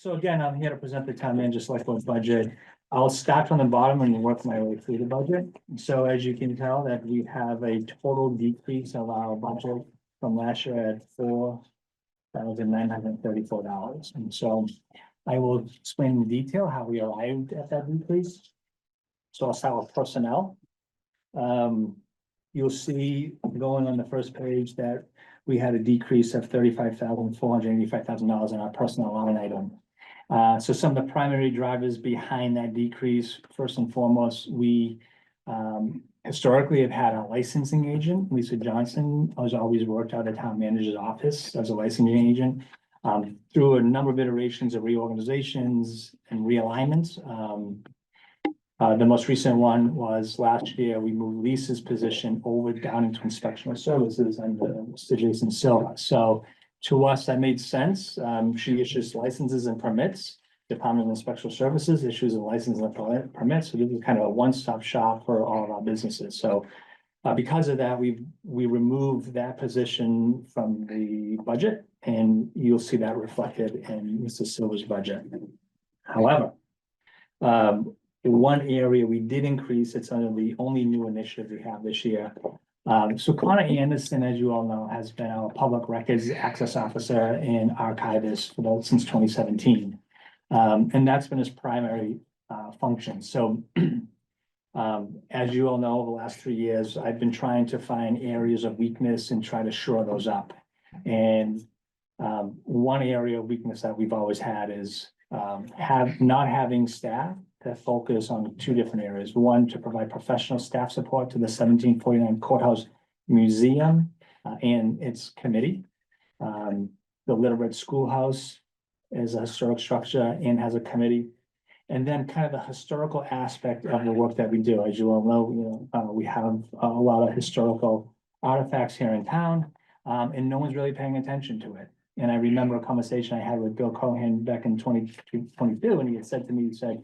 So again, I'm here to present the town manager select board budget. I'll start from the bottom and work my way through the budget. So as you can tell that we have a total decrease of our budget from last year at $4,934. And so I will explain in detail how we arrived at that decrease. So I'll start with personnel. You'll see going on the first page that we had a decrease of $35,485,000 in our personnel line item. So some of the primary drivers behind that decrease, first and foremost, we historically have had a licensing agent, Lisa Johnson, has always worked out of the town manager's office as a licensing agent. Through a number of iterations of reorganizations and realignments. The most recent one was last year, we moved Lisa's position over down into inspectional services under Mr. Jason Silva. So to us, that made sense. She issues licenses and permits. Department of Inspectional Services issues a license and permits. So this is kind of a one-stop shop for all of our businesses. So because of that, we removed that position from the budget, and you'll see that reflected in Mr. Silva's budget. However, one area we did increase, it's under the only new initiative we have this year. So Connor Anderson, as you all know, has been our public records access officer and archivist since 2017. And that's been his primary function. So as you all know, over the last 3 years, I've been trying to find areas of weakness and try to shore those up. And one area of weakness that we've always had is not having staff to focus on two different areas. One, to provide professional staff support to the 1749 Courthouse Museum and its committee. The Literate Schoolhouse is a historic structure and has a committee. And then kind of the historical aspect of the work that we do. As you all know, we have a lot of historical artifacts here in town, and no one's really paying attention to it. And I remember a conversation I had with Bill Cohen back in 2022, and he had said to me, he said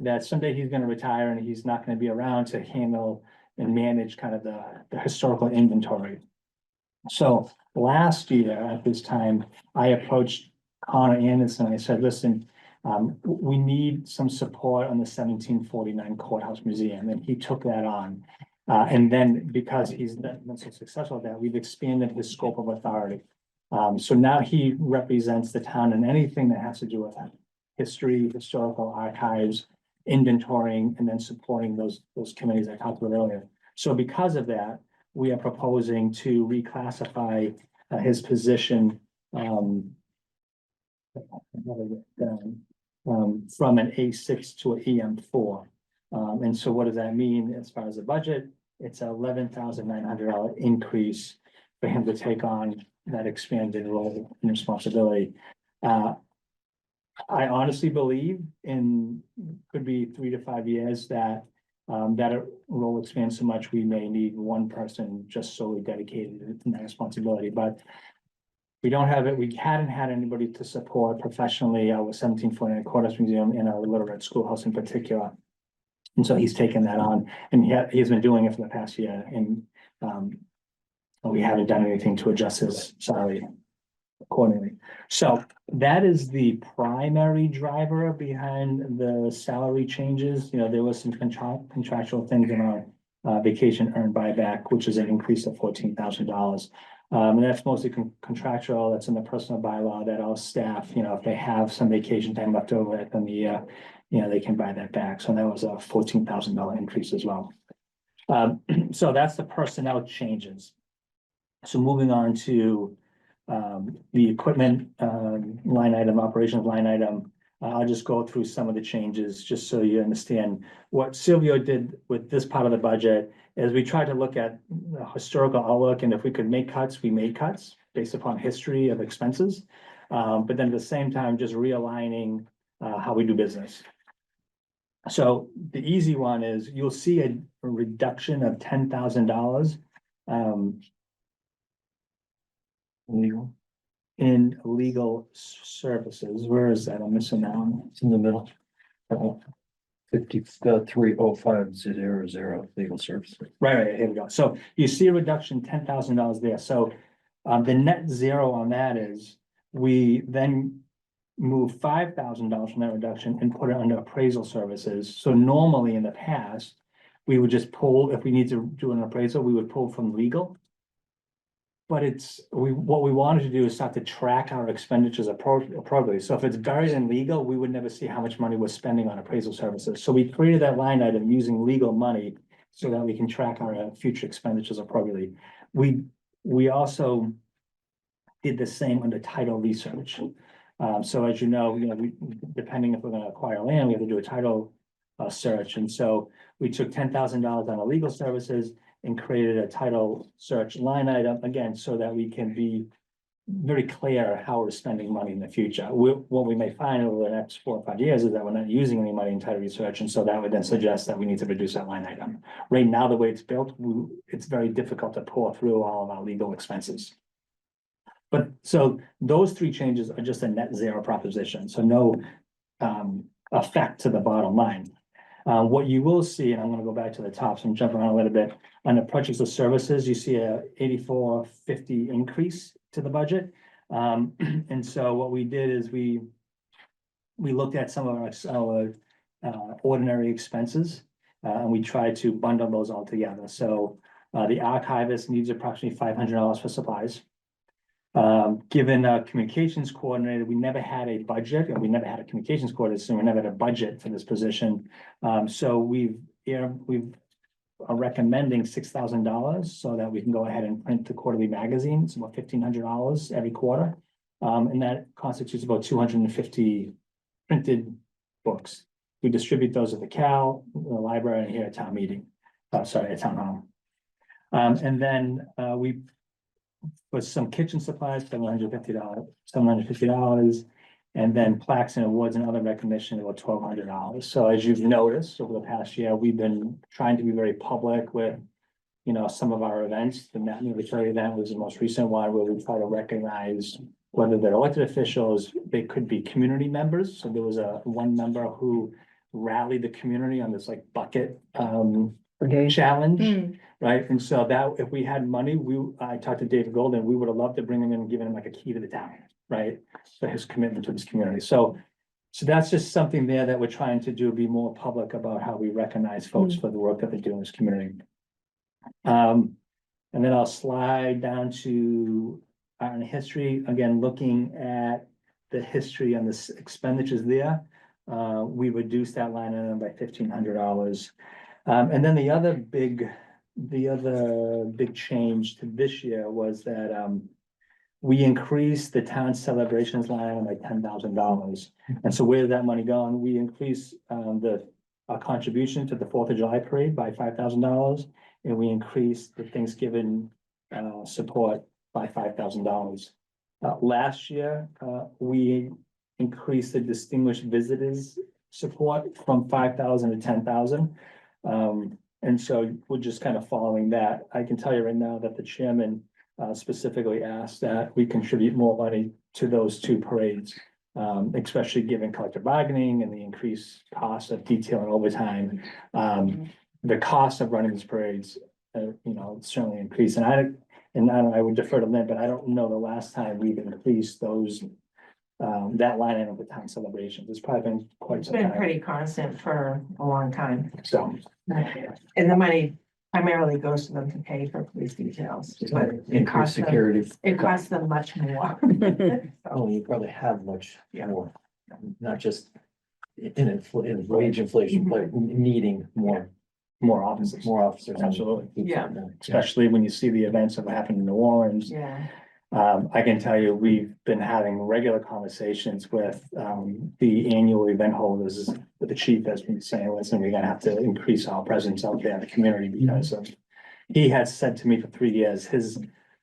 that someday he's going to retire and he's not going to be around to handle and manage kind of the historical inventory. So last year at this time, I approached Connor Anderson. I said, listen, we need some support on the 1749 Courthouse Museum, and he took that on. And then because he's been so successful at that, we've expanded his scope of authority. So now he represents the town in anything that has to do with history, historical archives, inventorying, and then supporting those committees I talked about earlier. So because of that, we are proposing to reclassify his position from an A6 to an EM4. And so what does that mean as far as the budget? It's an $11,900 increase for him to take on that expanded role and responsibility. I honestly believe could be 3 to 5 years that that role expands so much, we may need one person just solely dedicated to that responsibility. But we don't have it. We hadn't had anybody to support professionally our 1749 Courthouse Museum and our Literate Schoolhouse in particular. And so he's taken that on, and he's been doing it for the past year. And we haven't done anything to adjust his salary accordingly. So that is the primary driver behind the salary changes. There was some contractual things around vacation earned buyback, which is an increase of $14,000. And that's mostly contractual. That's in the personal bylaw that all staff, if they have some vacation time left over at the end of the year, they can buy that back. So that was a $14,000 increase as well. So that's the personnel changes. So moving on to the equipment line item, operations line item. I'll just go through some of the changes just so you understand what Silvio did with this part of the budget. As we tried to look at the historical outlook, and if we could make cuts, we made cuts based upon history of expenses. But then at the same time, just realigning how we do business. So the easy one is you'll see a reduction of $10,000 in legal services. Where is that? I'm missing that one. It's in the middle. 530500 legal services. Right, here we go. So you see a reduction, $10,000 there. So the net zero on that is we then move $5,000 from that reduction and put it under appraisal services. So normally in the past, we would just pull, if we need to do an appraisal, we would pull from legal. But what we wanted to do is start to track our expenditures appropriately. So if it's buried in legal, we would never see how much money we're spending on appraisal services. So we created that line item using legal money so that we can track our future expenditures appropriately. We also did the same under title research. So as you know, depending if we're going to acquire land, we have to do a title search. And so we took $10,000 out of legal services and created a title search line item, again, so that we can be very clear how we're spending money in the future. What we may find over the next 4 or 5 years is that we're not using any money in title research, and so that would then suggest that we need to reduce that line item. Right now, the way it's built, it's very difficult to pour through all of our legal expenses. But so those 3 changes are just a net zero proposition, so no effect to the bottom line. What you will see, and I'm going to go back to the top, so I'm jumping around a little bit, on the purchase of services, you see a 8450 increase to the budget. And so what we did is we looked at some of our ordinary expenses, and we tried to bundle those all together. So the archivist needs approximately $500 for supplies. Given a communications coordinator, we never had a budget, and we never had a communications coordinator, so we never had a budget for this position. So we are recommending $6,000 so that we can go ahead and print the quarterly magazine. It's about $1,500 every quarter. And that constitutes about 250 printed books. We distribute those at the Cal, the library, and here at town meeting. At town hall. And then we with some kitchen supplies, $750, and then plaques and awards and other recognition about $1,200. So as you've noticed over the past year, we've been trying to be very public with, some of our events. The Matt Military event was the most recent one where we try to recognize whether they're elected officials, they could be community members. So there was one member who rallied the community on this bucket challenge. Right, and so that if we had money, I talked to David Golden, we would have loved to bring him in and give him a key to the town, right? For his commitment to this community. So that's just something there that we're trying to do, be more public about how we recognize folks for the work that they do in this community. And then I'll slide down to our history, again, looking at the history and the expenditures there. We reduced that line item by $1,500. And then the other big change to this year was that we increased the town celebrations line by $10,000. And so where did that money go? And we increased our contribution to the 4th of July parade by $5,000, and we increased the Thanksgiving support by $5,000. Last year, we increased the distinguished visitors support from $5,000 to $10,000. And so we're just kind of following that. I can tell you right now that the chairman specifically asked that we contribute more money to those 2 parades, especially given collective bargaining and the increased cost of detail and overtime. The cost of running these parades, certainly increased. And I would defer to Lynn, but I don't know the last time we've increased that line item with town celebrations. It's probably been quite some time. It's been pretty constant for a long time. So. And the money primarily goes to them to pay for police details, but increased security. It costs them much more. Oh, you probably have much more, not just in wage inflation, but needing more officers. Absolutely. Yeah. Especially when you see the events that happen in New Orleans. Yeah. I can tell you, we've been having regular conversations with the annual event holders, with the chief has been saying, listen, we're gonna have to increase our presence out there in the community because he has said to me for 3 years,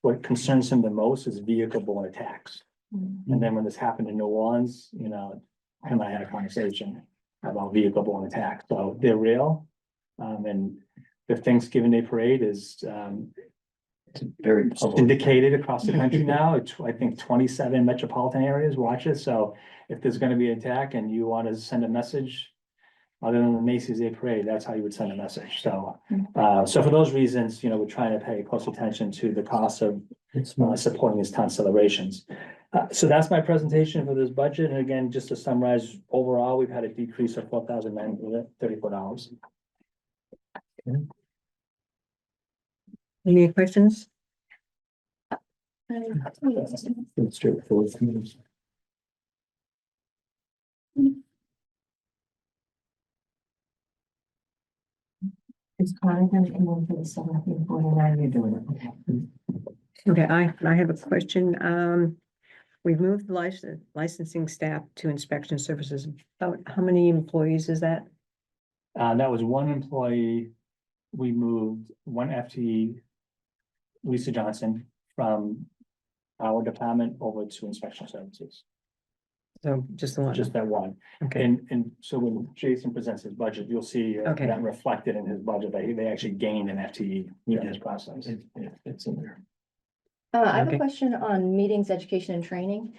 what concerns him the most is vehicle-borne attacks. And then when this happened in New Orleans, him and I had a conversation about vehicle-borne attacks. So they're real. And the Thanksgiving Day parade is very indicated across the country now. I think 27 metropolitan areas watch it. So if there's going to be an attack and you want to send a message other than the Macy's Day Parade, that's how you would send a message. So, so for those reasons, we're trying to pay close attention to the cost of supporting these town celebrations. So that's my presentation for this budget. And again, just to summarize, overall, we've had a decrease of $4,934. Any questions? It's straightforward. It's Connie gonna come in for the 1749, you're doing it, okay. Okay, I have a question. We've moved licensing staff to inspection services. About how many employees is that? That was one employee. We moved one FTE, Lisa Johnson, from our department over to inspection services, So just the one, just that one. okay, And so when Jason presents his budget, you'll see Okay. that reflected in his budget, they actually gained an FTE in this process. It's in there. I have Okay. a question on meetings, education and training.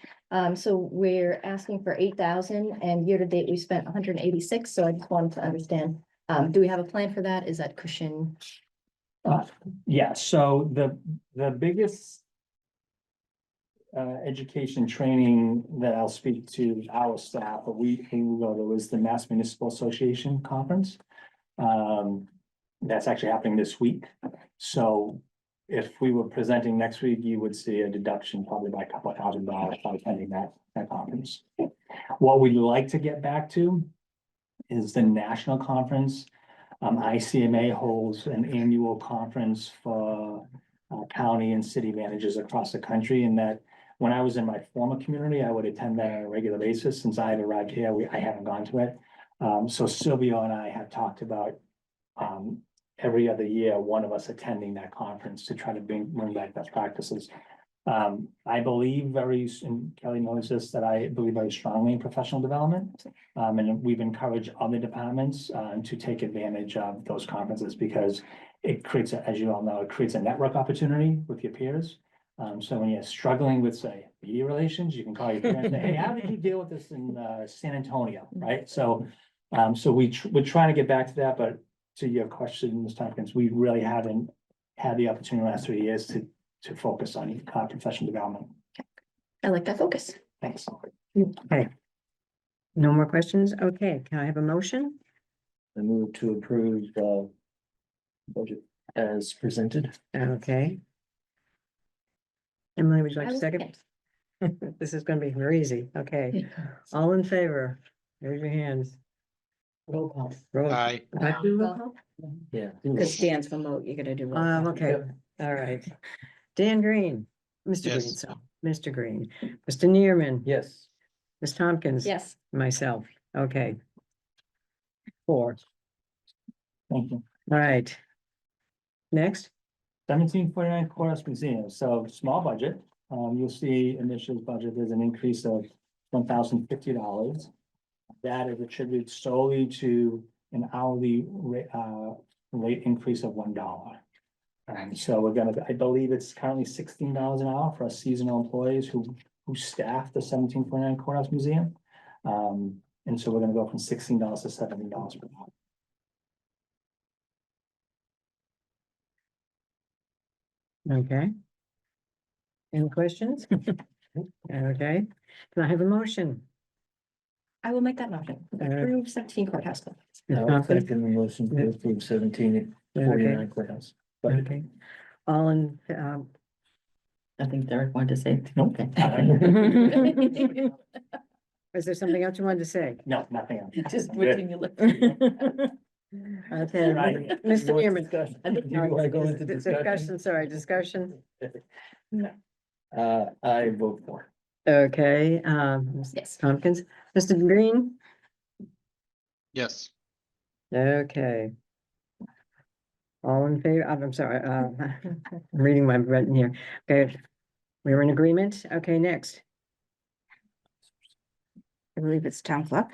So we're asking for 8,000 and year to date we spent 186. So I just wanted to understand, do we have a plan for that? Is that cushion? Yeah, so the biggest education training that I'll speak to our staff, a week ago, there was the Mass Municipal Association Conference. That's actually happening this week. So if we were presenting next week, you would see a deduction probably by a couple of $1,000 by attending that conference. What we'd like to get back to is the national conference. ICMA holds an annual conference for county and city managers across the country, and that when I was in my former community, I would attend that on a regular basis. Since I've arrived here, I haven't gone to it. So Silvio and I have talked about every other year, one of us attending that conference to try to bring back best practices. I believe and Kelly knows this, that I believe very strongly in professional development. And we've encouraged other departments to take advantage of those conferences because it creates, as you all know, it creates a network opportunity with your peers. So when you're struggling with, say, media relations, you can call your parents and say, hey, how did you deal with this in San Antonio, right? So we're trying to get back to that, but to your question, Ms. Tompkins, we really haven't had the opportunity in the last 3 years to focus on professional development. I like that focus. Thanks. okay. No more questions? Okay, can I have a motion? I move to approve budget as presented. Okay. Emily, would you like I to will second? This is gonna be very easy. Okay, all in favor, raise your hands. Roll call. Roll. Aye. I do roll call? Yeah. It stands for vote, you're gonna do. roll call. Okay, all right. Dan Green, Mr. Green, Yes. so, Mr. Green, Mr. Neerman. Yes. Ms. Tompkins. Yes. Myself, okay. 4, Thank you. all right. Next, 1749 Courthouse Museum, so small budget. You'll see initial budget, there's an increase of $1,050. That is attributed solely to an hourly rate increase of $1. So we're gonna, I believe it's currently $16 an hour for our seasonal employees who staff the 1749 Courthouse Museum. And so we're gonna go from $16 to $17 per hour. okay. Any questions? Okay, can I have a motion? I will make that motion. Approve 17 courthouse. Ms. I'll Tompkins? second the motion to approve 1749 courthouse. budget. Okay, all in, I think Derek wanted to say. Nope. Okay. is there something else you wanted to say? No, nothing else. Just Good. switching your lips. Okay, Right. Mr. More Neerman. discussion. I think You wanna go into Discussion, sorry, discussion. I vote for. Okay, Ms. Yes. Tompkins, Mr. Green, Yes. okay. All in favor, I'm sorry, I'm reading my written here, okay, we're in agreement, okay, next. I believe it's town clerk.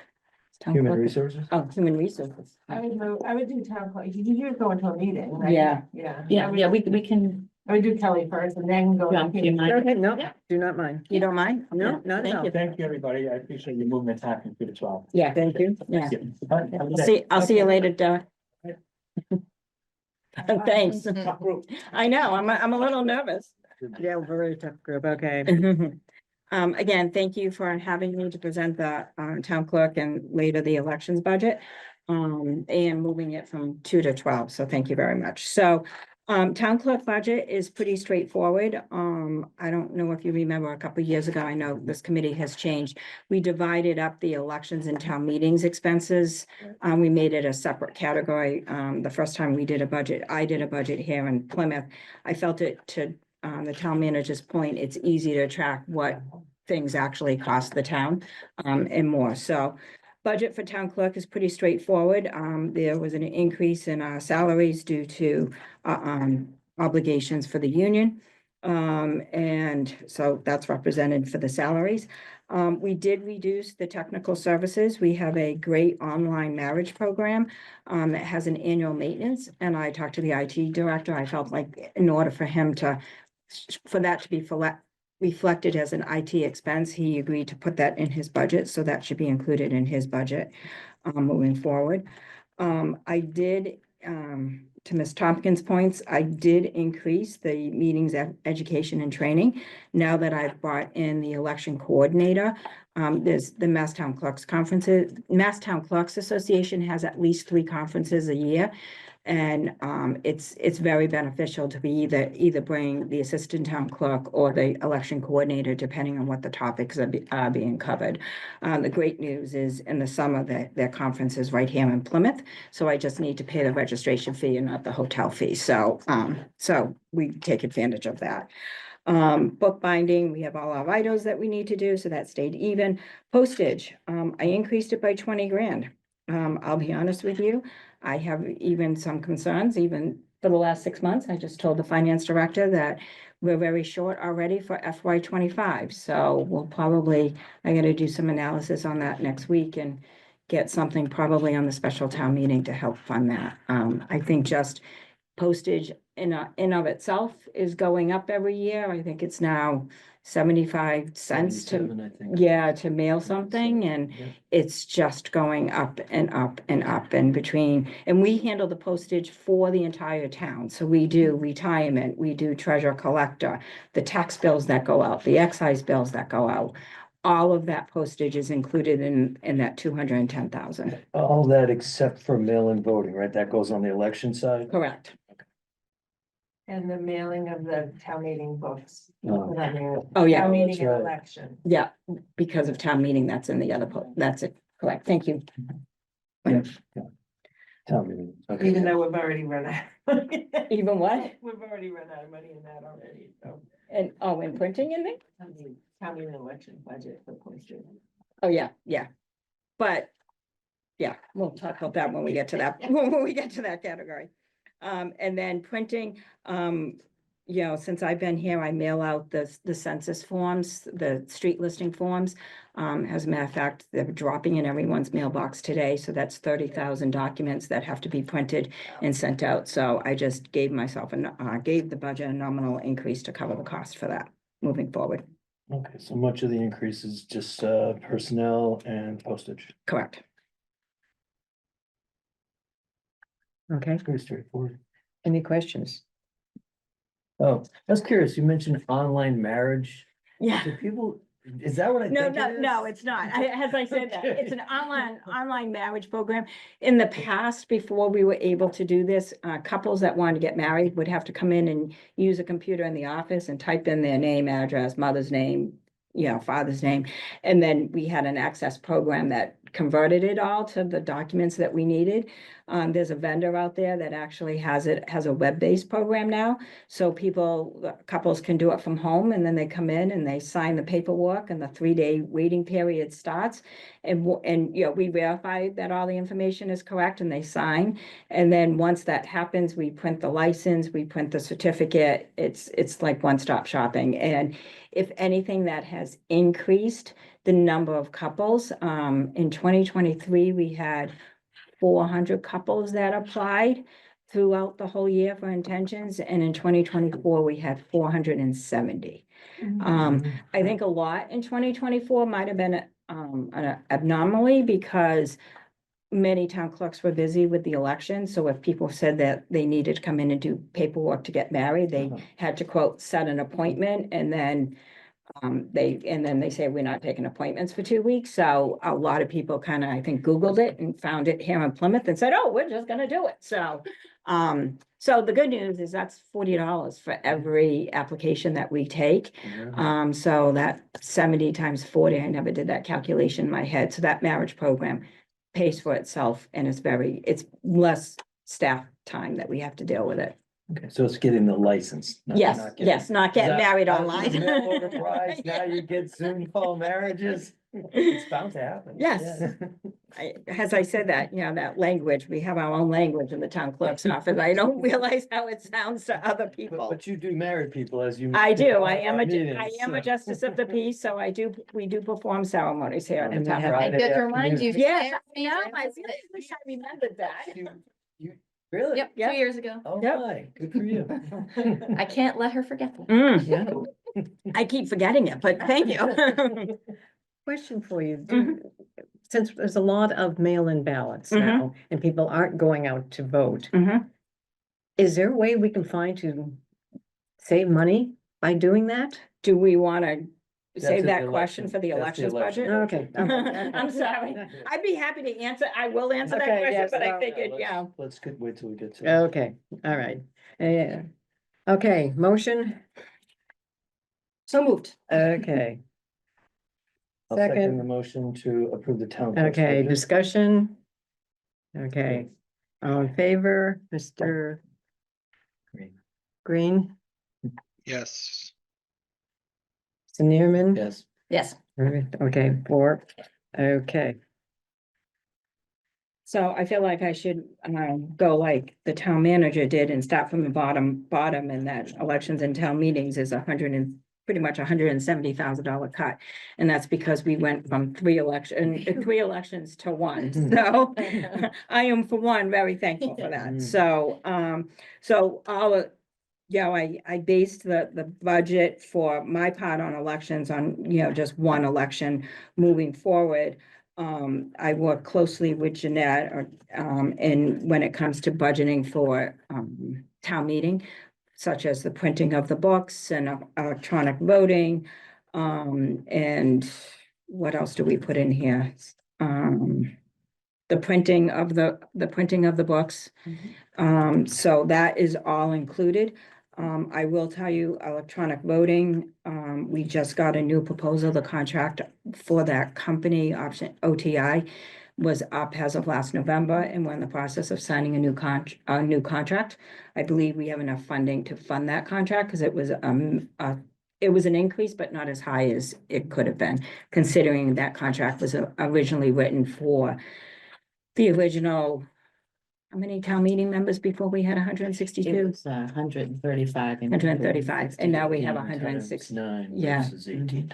It's town Human clerk. resources? Oh, human resources. I would do town clerk. You usually go into a meeting, right? Yeah. Yeah. Yeah, yeah, we can, I would do Kelly first and then go. Yeah, do you mind? Okay, no, Yeah. do not mind, you don't mind? no, Yeah, not at thank all, you. Thank you, everybody. I appreciate you moving the time from 2 to 12. Yeah, thank you. yeah. All right, have a good day. I'll see you later, Derek. Thanks. Tough group. I know, I'm a little nervous. Yeah, very tough group, okay. Again, thank you for having me to present the town clerk and later the elections budget. And moving it from 2 to 12, so thank you very much. So town clerk budget is pretty straightforward. I don't know if you remember a couple of years ago, I know this committee has changed. We divided up the elections and town meetings expenses. We made it a separate category. The first time we did a budget, I did a budget here in Plymouth. I felt it to the town manager's point, it's easy to track what things actually cost the town and more. So budget for town clerk is pretty straightforward. There was an increase in our salaries due to obligations for the union. And so that's represented for the salaries. We did reduce the technical services. We have a great online marriage program that has an annual maintenance. And I talked to the IT director. I felt like in order for him to, for that to be reflected as an IT expense, he agreed to put that in his budget. So that should be included in his budget moving forward. I did, to Ms. Tompkins' points, I did increase the meetings at education and training. Now that I've brought in the election coordinator, there's the Mass Town Clerks conferences. Mass Town Clerks Association has at least 3 conferences a year. And it's very beneficial to be either bring the assistant town clerk or the election coordinator, depending on what the topics are being covered. The great news is in the summer that their conference is right here in Plymouth. So I just need to pay the registration fee and not the hotel fee. So we take advantage of that. Bookbinding, we have all our items that we need to do, so that stayed even. Postage, I increased it by 20 grand. I'll be honest with you, I have even some concerns, even for the last 6 months. I just told the finance director that we're very short already for FY 25. So we'll probably, I gotta do some analysis on that next week and get something probably on the special town meeting to help fund that. I think just postage in of itself is going up every year. I think it's now 75 cents to, 77, I think. yeah, to mail something, and Yeah. it's just going up and up and up and between, and we handle the postage for the entire town. So we do retirement, we do treasure collector, the tax bills that go out, the excise bills that go out. All of that postage is included in that 210,000. All that except for mail-in voting, right? That goes on the election side? Correct. And the mailing of the town meeting books. Oh. Put on your Oh, yeah. Town meeting that's and right. election. Yeah, because of town meeting, that's in the other, that's it, correct, thank you. Town meeting. Okay. Even though we've already run out. Even what? We've already run out of money in that already, so. And, oh, and printing in there? Town meeting election budget for postage. Oh, yeah, yeah. But, yeah, we'll talk about that when we get to that, when we get to that category. And then printing, you know, since I've been here, I mail out the census forms, the street listing forms. As a matter of fact, they're dropping in everyone's mailbox today, so that's 30,000 documents that have to be printed and sent out. So I just gave myself gave the budget a nominal increase to cover the cost for that moving forward. Okay, so much of the increase is just personnel and postage. Correct. Okay, Pretty straightforward. any questions? Oh, I was curious, you mentioned online marriage. Yeah. Do people, is that what I No, think no, it is? no, it's not. As I said that, it's an online marriage program. In the past, before we were able to do this, couples that wanted to get married would have to come in and use a computer in the office and type in their name, address, mother's name, you know, father's name. And then we had an access program that converted it all to the documents that we needed. There's a vendor out there that actually has a web-based program now. So couples can do it from home, and then they come in and they sign the paperwork, and the 3-day waiting period starts. And you know, we verify that all the information is correct, and they sign. And then once that happens, we print the license, we print the certificate. It's like one-stop shopping. And if anything, that has increased the number of couples. In 2023, we had 400 couples that applied throughout the whole year for intentions. And in 2024, we had 470. I think a lot in 2024 might have been an anomaly because many town clerks were busy with the election. So if people said that they needed to come in and do paperwork to get married, they had to quote, set an appointment, and then and then they say we're not taking appointments for 2 weeks. So a lot of people kind of, I think, Googled it and found it here in Plymouth and said, oh, we're just gonna do it. So the good news is that's $40 for every application that we take. So that 70 times 40, I never did that calculation in my head. So that marriage program pays for itself and it's less staff time that we have to deal with it. Okay, so it's getting the license. not Yes, getting- yes, not getting That- married that online. was mail order brides, Now you get Zoom call marriages. It's bound to happen. Yes. As I said that, that language, we have our own language in the town clerk's office. I don't realize how it sounds to other But, people. but you do marry people as you. I do. I am a Meetings, justice of the peace, so we do perform ceremonies here at the And we town. have- I good to remind you. Yes, Yeah, I really wish I remembered that. Really? Yep, Yep. 2 years ago. Oh, Yep. my, good for you. I can't let her forget that. Mm, Yeah. I keep forgetting it, but thank you. Question for you. Since there's a lot of mail-in ballots Mhm. now and people aren't going out to vote, Mhm. is there a way we can find to save money by doing that? Do we want to That's save at that the question election. for the That's the elections election. budget? Okay. I'm sorry. I'd be happy to answer. I will answer that Okay, question, yes, but I well, figured, Let's wait till we get to. Okay, all right. Okay, motion, So moved. okay, I'll second second. the motion to approve the town. clerk's okay, budget. discussion. Okay, all in favor, Mr. Green. Green, Yes. Mr. Neerman? Yes. Yes. Okay, 4, okay. So I feel like I should go like the town manager did and start from the bottom, and that elections and town meetings is pretty much $170,000 cut. And that's because we went from 3 elections to 1. So I am for one, very thankful for that. So, I based the budget for my part on elections on, just one election moving forward. I work closely with Jeanette, and when it comes to budgeting for, town meeting, such as the printing of the books and electronic voting. And what else do we put in here? The printing of the books. So that is all included. I will tell you, electronic voting, we just got a new proposal. The contract for that company, option OTI, was up as of last November, and we're in the process of signing a new contract. I believe we have enough funding to fund that contract, because it was an increase, but not as high as it could have been, considering that contract was originally written for the original. How many town meeting members before we had 162? 135. 135, and now we have 160. 9 Yeah. versus 18.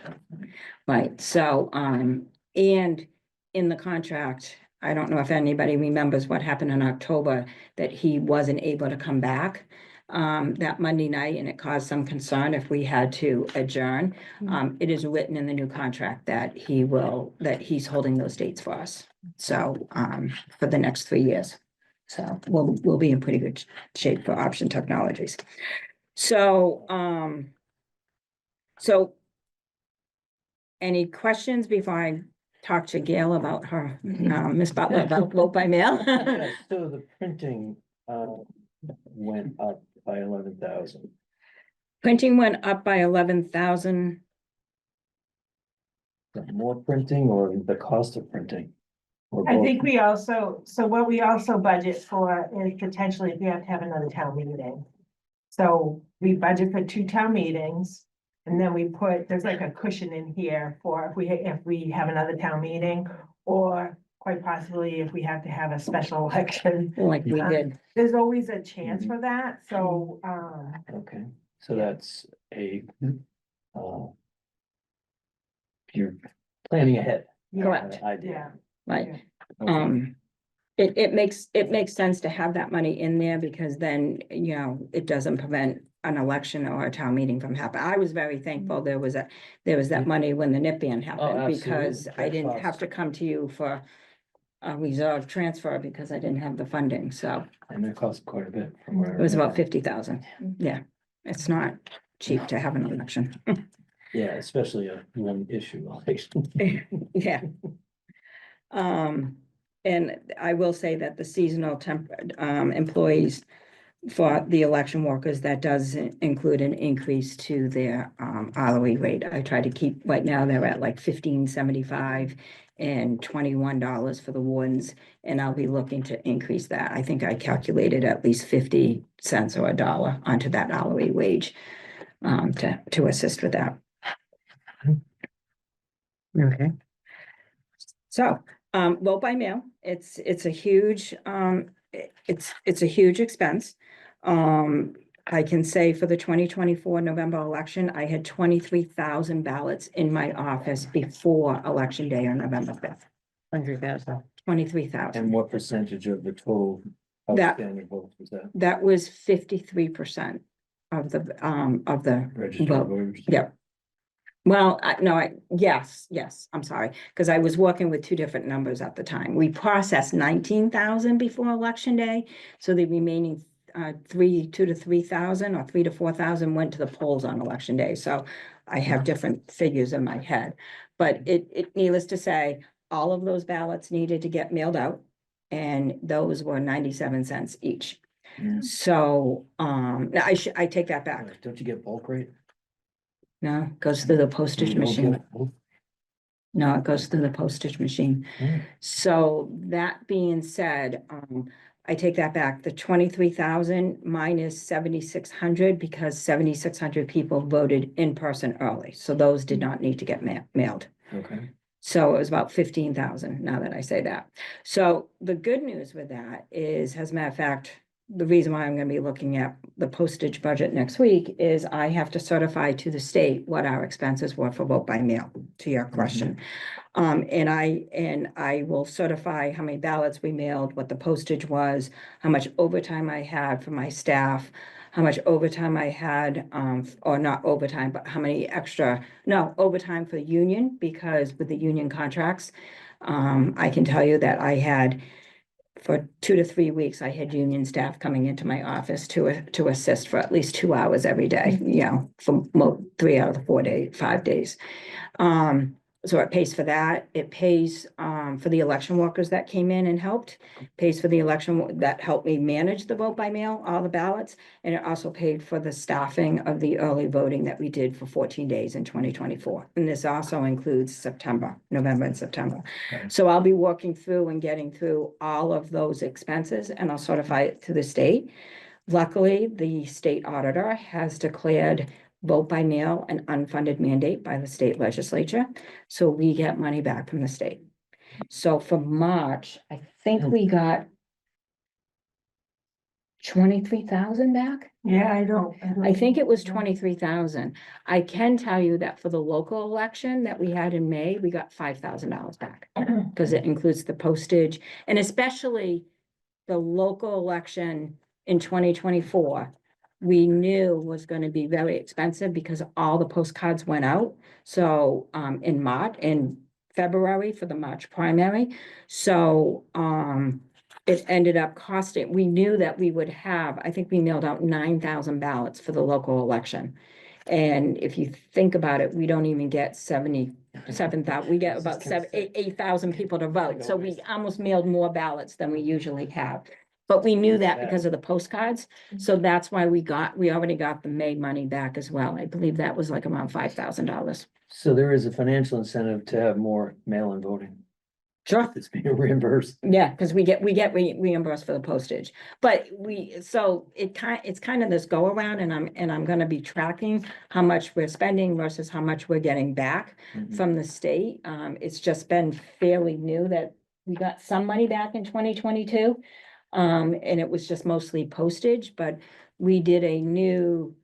Right, so, and in the contract, I don't know if anybody remembers what happened in October, that he wasn't able to come back that Monday night, and it caused some concern if we had to adjourn. It is written in the new contract that he's holding those dates for us. So, for the next 3 years. So we'll be in pretty good shape for Option Technologies. So, any questions before I talk to Gail about her, Ms. Butler, about vote by mail? Yeah, so the printing, went up by 11,000. Printing went up by 11,000. More printing or the cost of printing? Or I both? think what we also budget for is potentially if we have to have another town meeting. So we budget for 2 town meetings, and then there's like a cushion in here for if we have another town meeting, or quite possibly if we have to have a special election. Like we did. There's always a chance for that, so, Okay, so that's you're planning ahead. Correct. Idea. Right. Okay. It makes sense to have that money in there, because then, it doesn't prevent an election or a town meeting from happening. I was very thankful there was that money when the NIP ban happened, because absolutely. I didn't have to come to you for a reserve transfer because I didn't have the funding, so And it costs quite a bit from where. it was about 50,000. Yeah, it's not cheap to have an election. Yeah, especially a one issue election. Yeah. And I will say that the seasonal employees for the election workers, that does include an increase to their, hourly rate. I try to keep, right now, they're at like $15.75 and $21 for the wardens, and I'll be looking to increase that. I think I calculated at least 50 cents or a dollar onto that hourly wage, to assist with that. Okay, So, vote by mail, it's a huge, it's a huge expense. I can say for the 2024 November election, I had 23,000 ballots in my office before election day on November 5th. 100,000. 23,000. And what percentage of the total That- outstanding votes was that? That was 53% of the Registered vote. voters? Yeah. Well, yes, I'm sorry, because I was working with two different numbers at the time. We processed 19,000 before election day, so the remaining 2,000 to 3,000 or 3,000 to 4,000 went to the polls on election day. So I have different figures in my head, but it needless to say, all of those ballots needed to get mailed out, and those were 97 cents each. Mm. So now I take that back. Don't you get bulk rate? No, it goes through the postage You don't machine. get bulk? No, it goes through the postage machine. Mm. So that being said, I take that back. The 23,000 minus 7,600, because 7,600 people voted in person early. So those did not need to get mailed. Okay. So it was about 15,000, now that I say that. So the good news with that is, as a matter of fact, the reason why I'm gonna be looking at the postage budget next week is I have to certify to the state what our expenses were for vote by mail, to your question. And I will certify how many ballots we mailed, what the postage was, how much overtime I had for my staff, how much overtime I had, or not overtime, but how many overtime for the union, because with the union contracts, I can tell you that I had, for 2 to 3 weeks, I had union staff coming into my office to assist for at least 2 hours every day, for 3 out of the 5 days. So it pays for that. It pays for the election workers that came in and helped, pays for the election that helped me manage the vote by mail, all the ballots. And it also paid for the staffing of the early voting that we did for 14 days in 2024. And this also includes November and September. Okay. So I'll be working through and getting through all of those expenses, and I'll certify it to the state. Luckily, the state auditor has declared vote by mail an unfunded mandate by the state legislature, so we get money back from the state. So for March, I think we got 23,000 back. Yeah, I think it was 23,000. I can tell you that for the local election that we had in May, we got $5,000 back, because it includes the postage, and especially the local election in 2024, we knew was going to be very expensive because all the postcards went out. So in February for the March primary. So it ended up costing, we knew that we would have, I think we mailed out 9,000 ballots for the local election. And if you think about it, we don't even get 77,000, we get about 8,000 people to vote. So we almost mailed more ballots than we usually have. But we knew that because of the postcards. So that's why we already got the May money back as well. I believe that was like around $5,000. So there is a financial incentive to have more mail-in voting. Sure. It's being reimbursed. Yeah, because we get reimbursed for the postage, but it's kind of this go around, and I'm gonna be tracking how much we're spending versus how much we're getting back Mhm. from the state. It's just been fairly new that we got some money back in 2022. And it was just mostly postage, but we did a new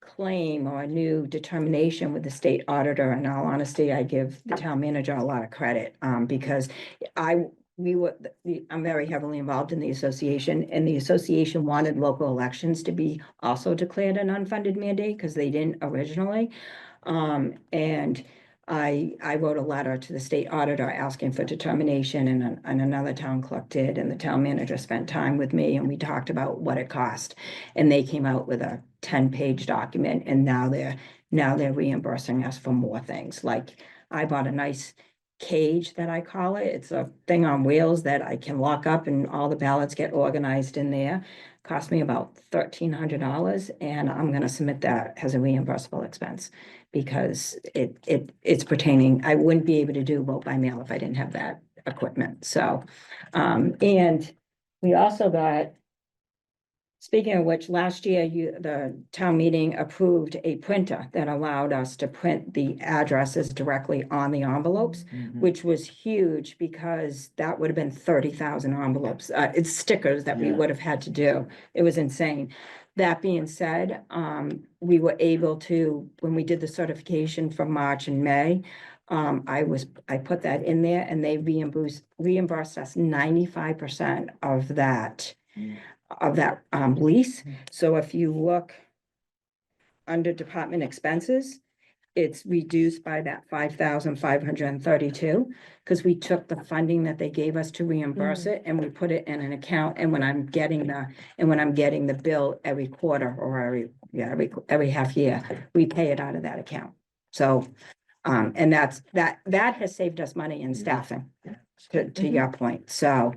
claim or a new determination with the state auditor. In all honesty, I give the town manager a lot of credit, because I'm very heavily involved in the association, and the association wanted local elections to be also declared an unfunded mandate because they didn't originally. And I wrote a letter to the state auditor asking for determination, and another town clerk did, and the town manager spent time with me, and we talked about what it cost. And they came out with a 10-page document, and now they're reimbursing us for more things, like I bought a nice cage that I call it. It's a thing on wheels that I can lock up and all the ballots get organized in there. Cost me about $1,300, and I'm gonna submit that as a reimbursable expense because it's pertaining, I wouldn't be able to do vote by mail if I didn't have that equipment. So, and we also got, speaking of which, last year, the town meeting approved a printer that allowed us to print the addresses directly on the envelopes, which was huge because that would have been 30,000 envelopes. It's stickers that we Yeah. would have had to do. It was insane. That being said, we were able to, when we did the certification for March and May, I put that in there and they reimbursed us 95% of that lease. So if you look under department expenses, it's reduced by that 5,532, because we took the funding that they gave us to reimburse it and we put it in an account. And when I'm getting the bill every quarter or every half year, we pay it out of that account. So, and that has saved us money in staffing, to your point. So,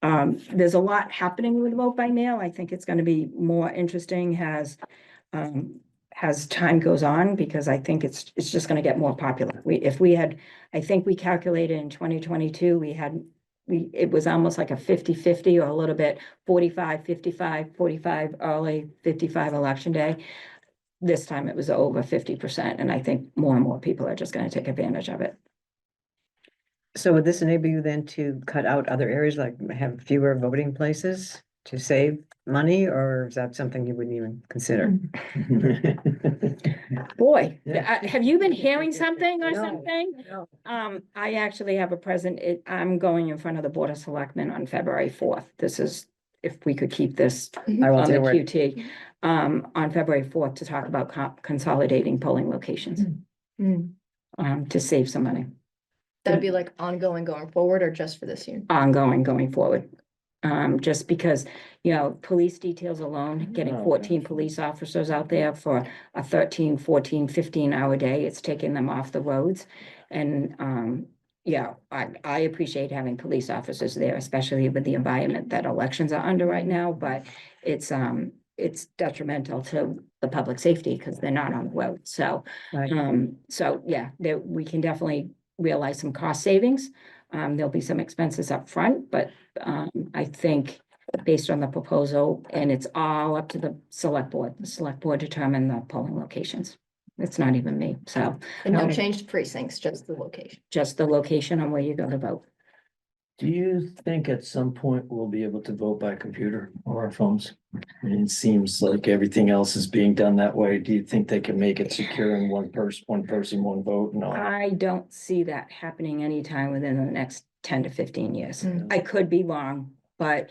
there's a lot happening with vote by mail. I think it's gonna be more interesting as time goes on, because I think it's just gonna get more popular. I think we calculated in 2022, it was almost like a 50-50 or a little bit 45-55, 45 early, 55 election day. This time it was over 50%, and I think more and more people are just gonna take advantage of it. So would this enable you then to cut out other areas, like have fewer voting places to save money, or is that something you wouldn't even consider? Boy, Yeah. have you been hearing something or No. something? No. I actually have a I'm going in front of the Board of Selectmen on February 4th. This is, if we could keep this I will on the do it. QT, on February 4th to talk about consolidating polling locations, to save some money, That'd be like ongoing going forward or just for this year? ongoing, going forward. Just because, police details alone, getting Oh, 14 gosh. police officers out there for a 13, 14, 15-hour day, it's taking them off the roads. And, I appreciate having police officers there, especially with the environment that elections are under right now, but it's detrimental to the public safety because they're not on the road. So, Right. we can definitely realize some cost savings. There'll be some expenses up front, but I think based on the proposal, and it's all up to the select board. The select board determine the polling locations. It's not even me, so And no Okay. change to precincts, just the location. just the location on where you go to vote. Do you think at some point we'll be able to vote by computer or our phones? I mean, it seems like everything else is being done that way. Do you think they can make it secure in one person, one vote? No. I don't see that happening anytime within the next 10 to 15 years. Mm. I could be wrong, but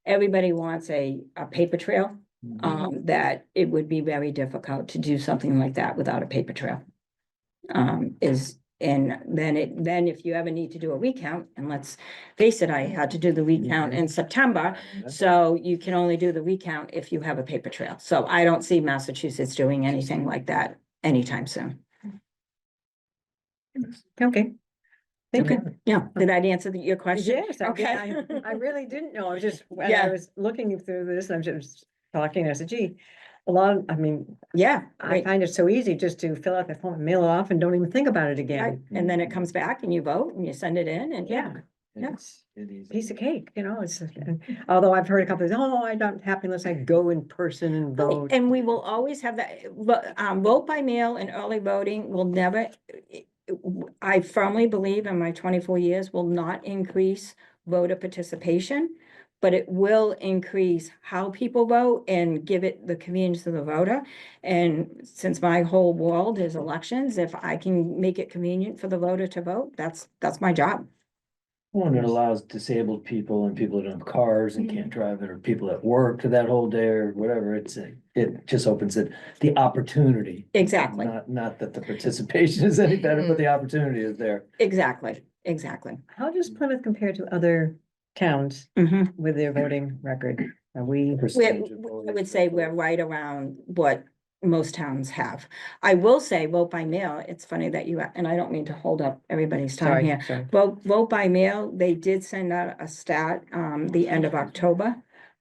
everybody wants a paper trail. That it would be very difficult to do something like that without a paper trail. And then if you ever need to do a recount, and let's face it, I had to do the recount in September. So you can only do the recount if you have a paper trail. So I don't see Massachusetts doing anything like that anytime soon. Okay. Thank you. Yeah, did I answer your question? Yes, I did. Okay. I really didn't know. I was just, when Yeah. I was looking through this, and I'm just talking, I said, gee, Yeah, I right. find it so easy just to fill out the form, mail it off, and don't even think about it Right. again. And then it comes back and you vote and you send it in and yeah. It's- it is. Piece of cake, it's, although I've heard a couple of, I don't happy unless I go in person and Right, vote. and we will always have that, vote by mail and early voting will never, I firmly believe in my 24 years will not increase voter participation, but it will increase how people vote and give it the convenience of the voter. And since my whole world is elections, if I can make it convenient for the voter to vote, that's my job. One, it allows disabled people and people that don't have cars and can't drive it, or people that work that whole day or whatever, it just opens the opportunity. Exactly, Not that the participation is any better, but the opportunity is there. exactly. How does Plymouth compare to other towns Mhm. with their voting record? Are we? Percentage of I voters. would say we're right around what most towns have. I will say vote by mail. It's funny that and I don't mean to hold up everybody's time Sorry, here. sorry. Vote by mail, they did send out a stat, the end of October.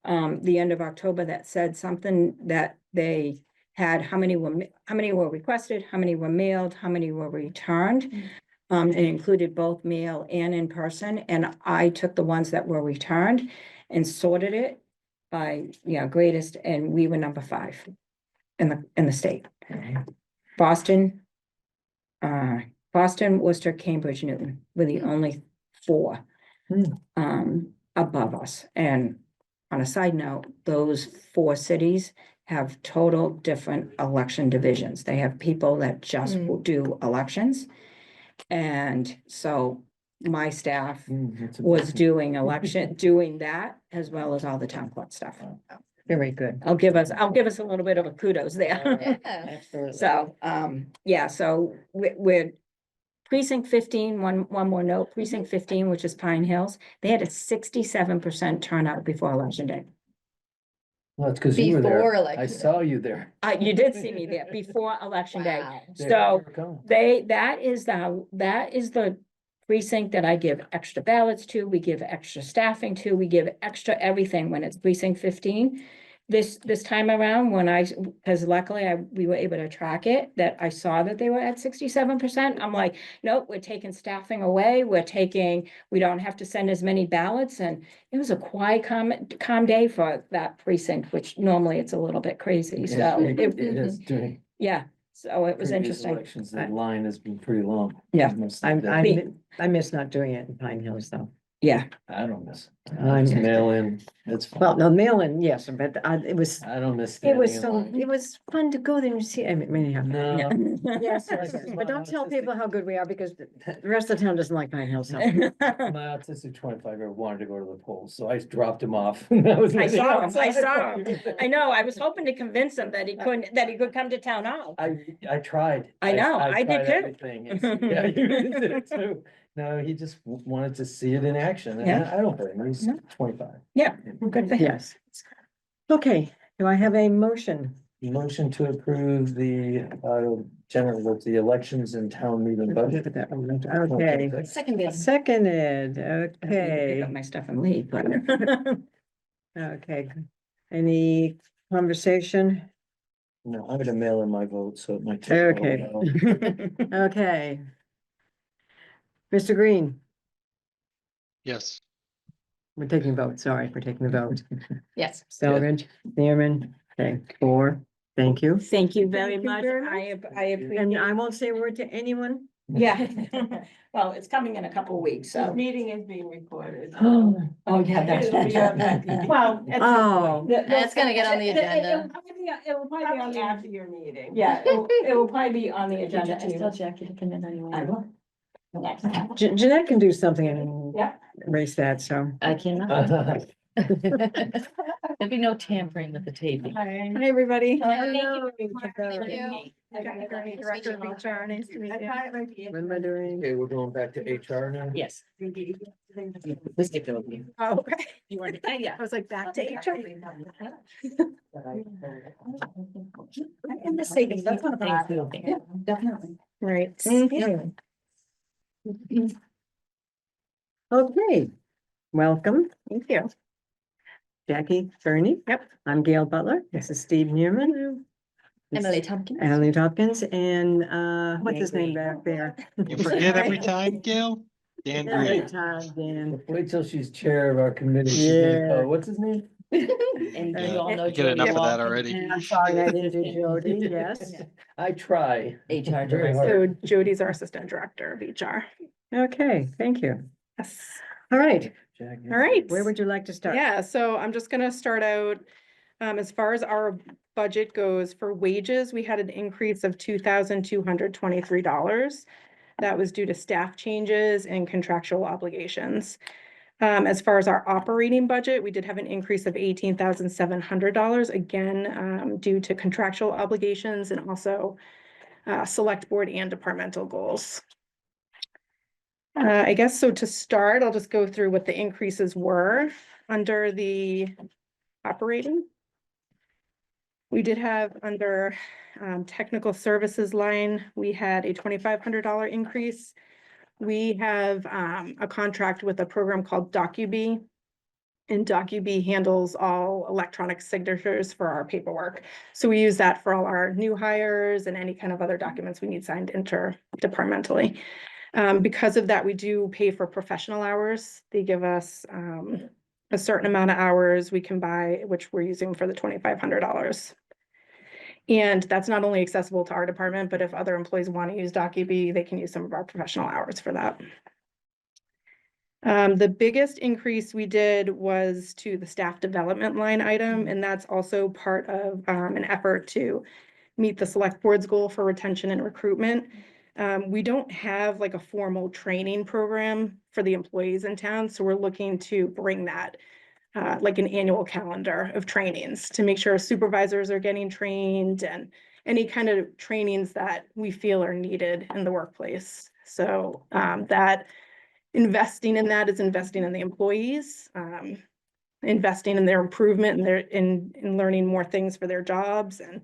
That said something that they had, how many were requested, how many were mailed, how many were returned. It included both mail and in person, and I took the ones that were returned and sorted it by, greatest, and we were number 5 in the state. Boston, Worcester, Cambridge, Newton were the only 4 above us. And on a side note, those 4 cities have total different election divisions. They have people that just will do elections. And so my staff was doing that as well as all the town clerk stuff. Very good. I'll give us a little bit of a kudos there. Absolutely. So, so we're precinct 15, one more note, precinct 15, which is Pine Hills, they had a 67% turnout before election day. Well, it's because you were Before there. I election. saw you there. You did see me there before election day. Wow. So that is the precinct that I give extra ballots to, we give extra staffing to, we give extra everything when it's precinct 15. This time around, because luckily we were able to track it, that I saw that they were at 67%. I'm like, nope, we're taking staffing away. We don't have to send as many ballots. And it was a quiet, calm day for that precinct, which normally it's a little bit crazy. So It is doing. yeah, so it was previous interesting. Elections, the line has been pretty long. Yeah. I miss not doing it in Pine Hills though. Yeah, I don't miss. I Just miss- mail in, it's fine. Well, no, mail-in, yes, but it was, I don't miss. it was standing in so, it was fun to go there and see, I mean, anyhow. line. No. Yes, Yes, yes, yes. but don't tell people how good we are because the rest of the town doesn't like Pine Hills, so. My autistic 25-year-old wanted to go to the polls, so I dropped him off. That was I my- saw him. I know, I was hoping to convince him that he could come to town hall. I tried. I know, I did tried too. everything. Yeah, you did it too. No, he just wanted to see it in action, and Yeah. I don't blame him, he's No. 25. Yeah, good for him. Yes. Okay, do I have a motion? Motion to approve the the elections and town meeting Look budget. at that one. Okay, Second base. seconded, Pick okay, up my stuff and leave, but. okay. Any conversation? No, I'm gonna mail in my vote, so it might take. a Okay. while. Okay. Mr. Green, Yes. we're taking votes, sorry, we're taking the vote. Yes. Selridge, Thurman, okay, 4, thank you. Thank you very Thank you much. very I And appreciate. I won't say a word to anyone. Yeah, well, it's coming in a couple of weeks, This so. meeting is being recorded. Oh, yeah, that's. It'll be on that. Well. Oh, That's gonna get on the agenda. It will probably be on Probably the, after your meeting. yeah, it will probably be on the agenda. Just tell Jackie to come in anyway. I will. Jeanette can do something and Yeah. erase that, so. I cannot. There'll be no tampering with the taping. Hi, everybody. Hello. Thank you. Director of HR, nice to meet you. What am I doing? Okay, we're going back to HR now. Yes. Let's take it with you. Oh, okay. You wanted to, yeah, I was like, back to HR. In the savings, that's not bad. Yeah, definitely. Right. Okay, welcome, Thank you. Jackie Fernie. Yep. I'm Gail Butler. This is Steve Newman. Emily Tompkins. Emily Tompkins and what's his name back there? You forget every time, Gail? Dan Every Green. time, Dan. Wait till she's chair of our committee. She's gonna Yeah. call- What's his name? And Yeah, you all know I get enough of Jody that Walken, already. And I'm sorry I didn't do Jody, yes. I try. HR Very director. hard. So Jody's our assistant director of HR. Okay, thank you. Yes. All right, Jack, All right. where would you like to start? Yeah, so I'm just gonna start out, as far as our budget goes, for wages, we had an increase of $2,223. That was due to staff changes and contractual obligations. As far as our operating budget, we did have an increase of $18,700, again, due to contractual obligations and also select board and departmental goals. I guess so to start, I'll just go through what the increases were under the operating. We did have under technical services line, we had a $2,500 increase. We have a contract with a program called DocuBee. And DocuBee handles all electronic signatures for our paperwork. So we use that for all our new hires and any kind of other documents we need signed interdepartmentally. Because of that, we do pay for professional hours. They give us a certain amount of hours we can buy, which we're using for the $2,500. And that's not only accessible to our department, but if other employees want to use DocuBee, they can use some of our professional hours for that. The biggest increase we did was to the staff development line item, and that's also part of an effort to meet the select board's goal for retention and recruitment. We don't have like a formal training program for the employees in town, so we're looking to bring that like an annual calendar of trainings to make sure supervisors are getting trained and any kind of trainings that we feel are needed in the workplace. So that investing in that is investing in the employees, investing in their improvement and their in learning more things for their jobs. And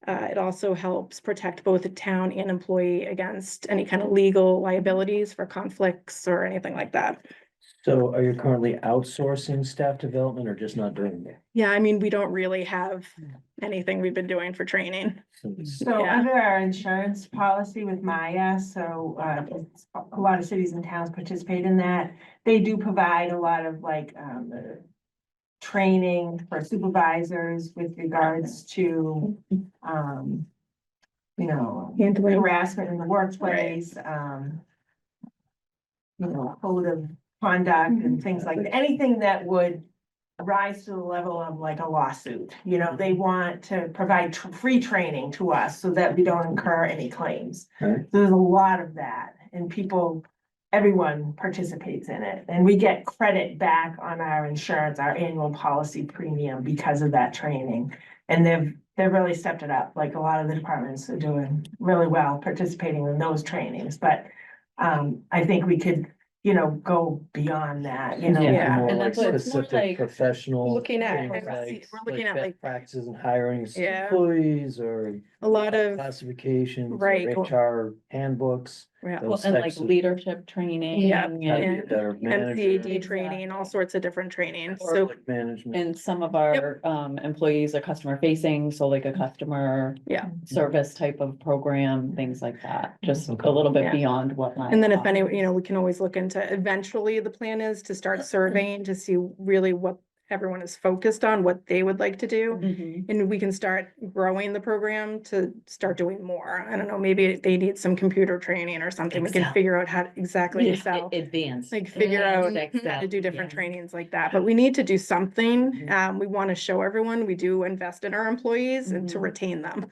it also helps protect both the town and employee against any kind of legal liabilities for conflicts or anything like that. So are you currently outsourcing staff development or just not doing it? Yeah, I mean, we don't really have anything we've been doing for training. So Yeah. under our insurance policy with Maya, so it's a lot of cities and towns participate in that. They do provide a lot of like training for supervisors with regards to you know, Handling. harassment in the workplace, you know, code of conduct and things like that. Anything that would rise to the level of like a lawsuit. You know, they want to provide free training to us so that we don't incur any claims. Right. So there's a lot of that, and people, everyone participates in it, and we get credit back on our insurance, our annual policy premium because of that training. And they've really stepped it up. Like a lot of the departments are doing really well participating in those trainings, but I think we could, you know, go beyond that, you know. Yeah. More And like that's what it's more specific like professional. looking at things policy. We're looking at best like practices and hiring Yeah. employees or a lot of, classifications, Right. HR handbooks. yeah, Well, those and like types of- leadership training. Yeah. How to be a And better manager. MCAD training, all sorts of different training. So Conflict management. and some of our employees are customer facing, so like a customer Yeah. service type of program, things like that, just Okay. a little bit Yeah. beyond what. Maya And then if any, offers. you know, we can always look into, eventually the plan is to start surveying to see really what everyone is focused on, what they would like to do. Mhm. And we can start growing the program to start doing more. I don't know, maybe they need some computer training or something. We can Excel. figure out how to exactly Yeah, Excel. advanced. Like figure out Advanced how to Excel, do different yeah. trainings like that, but we need to do something. Mhm. We want to show everyone, we do invest in our employees and to Mhm. retain them.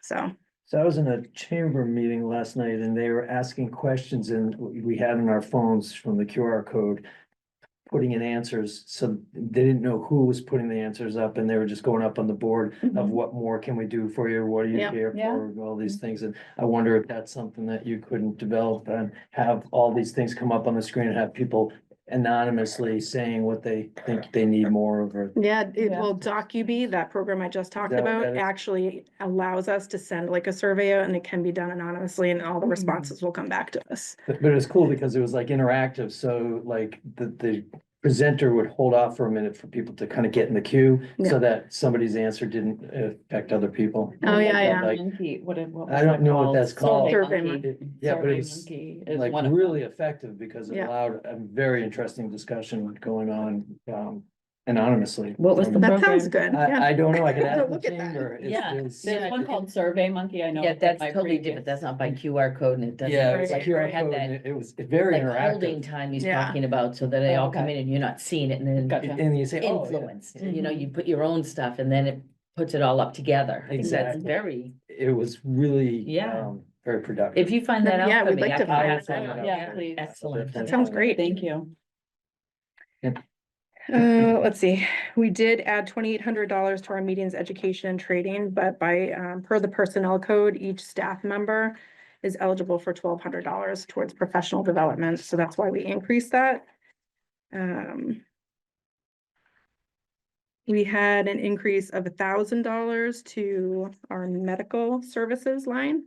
So, So I was in a chamber meeting last night and they were asking questions and we had on our phones from the QR code. Putting in answers, so they didn't know who was putting the answers up and they were just going up on the board of Mhm. what more can we do for you? What are you Yeah. here Yeah. for? All these things. And I wonder if that's something that you couldn't develop and have all these things come up on the screen and have people anonymously saying what they think they need more of or. yeah, Yeah. well, DocuBee, that program I just talked that what about, that is? actually allows us to send like a survey out and it can be done anonymously and all the responses will come back to us. But it was cool because it was like interactive, so like the presenter would hold off for a minute for people to kind of get in the queue. Yeah. So that somebody's answer didn't affect other people. Oh, yeah, Like yeah. a Like- monkey, what I don't know what that's called. Survey Monkey. Yeah, but Survey it's Monkey is like one of really them. effective because it Yeah. allowed a very interesting discussion going on anonymously. What was the That sounds program? good, yeah. I don't know, I could ask the Look at that. chamber. It's- Yeah, it's- there's one called Survey Monkey, I know. Yeah, like that's my totally previous- different. That's not by QR code and it doesn't. Yeah, Right. it's a like, QR had code that, and it was very like holding interactive. time he's Yeah. talking about, so that they all come Okay. in and you're not seeing it and then Gotcha. And you say, oh, yeah. influenced, Yeah. you know, you put your own stuff and then it puts it all up together. I think that's Exactly. very, It was really. Yeah. very productive. If you find that Yeah, out for we'd me, like to I find can that pass it out. on. Yeah, please. Excellent. That sounds great. Thank you. Let's see, we did add $2,800 to our meetings, education and training, but by, per the personnel code, each staff member is eligible for $1,200 towards professional development, so that's why we increased that. We had an increase of $1,000 to our medical services line.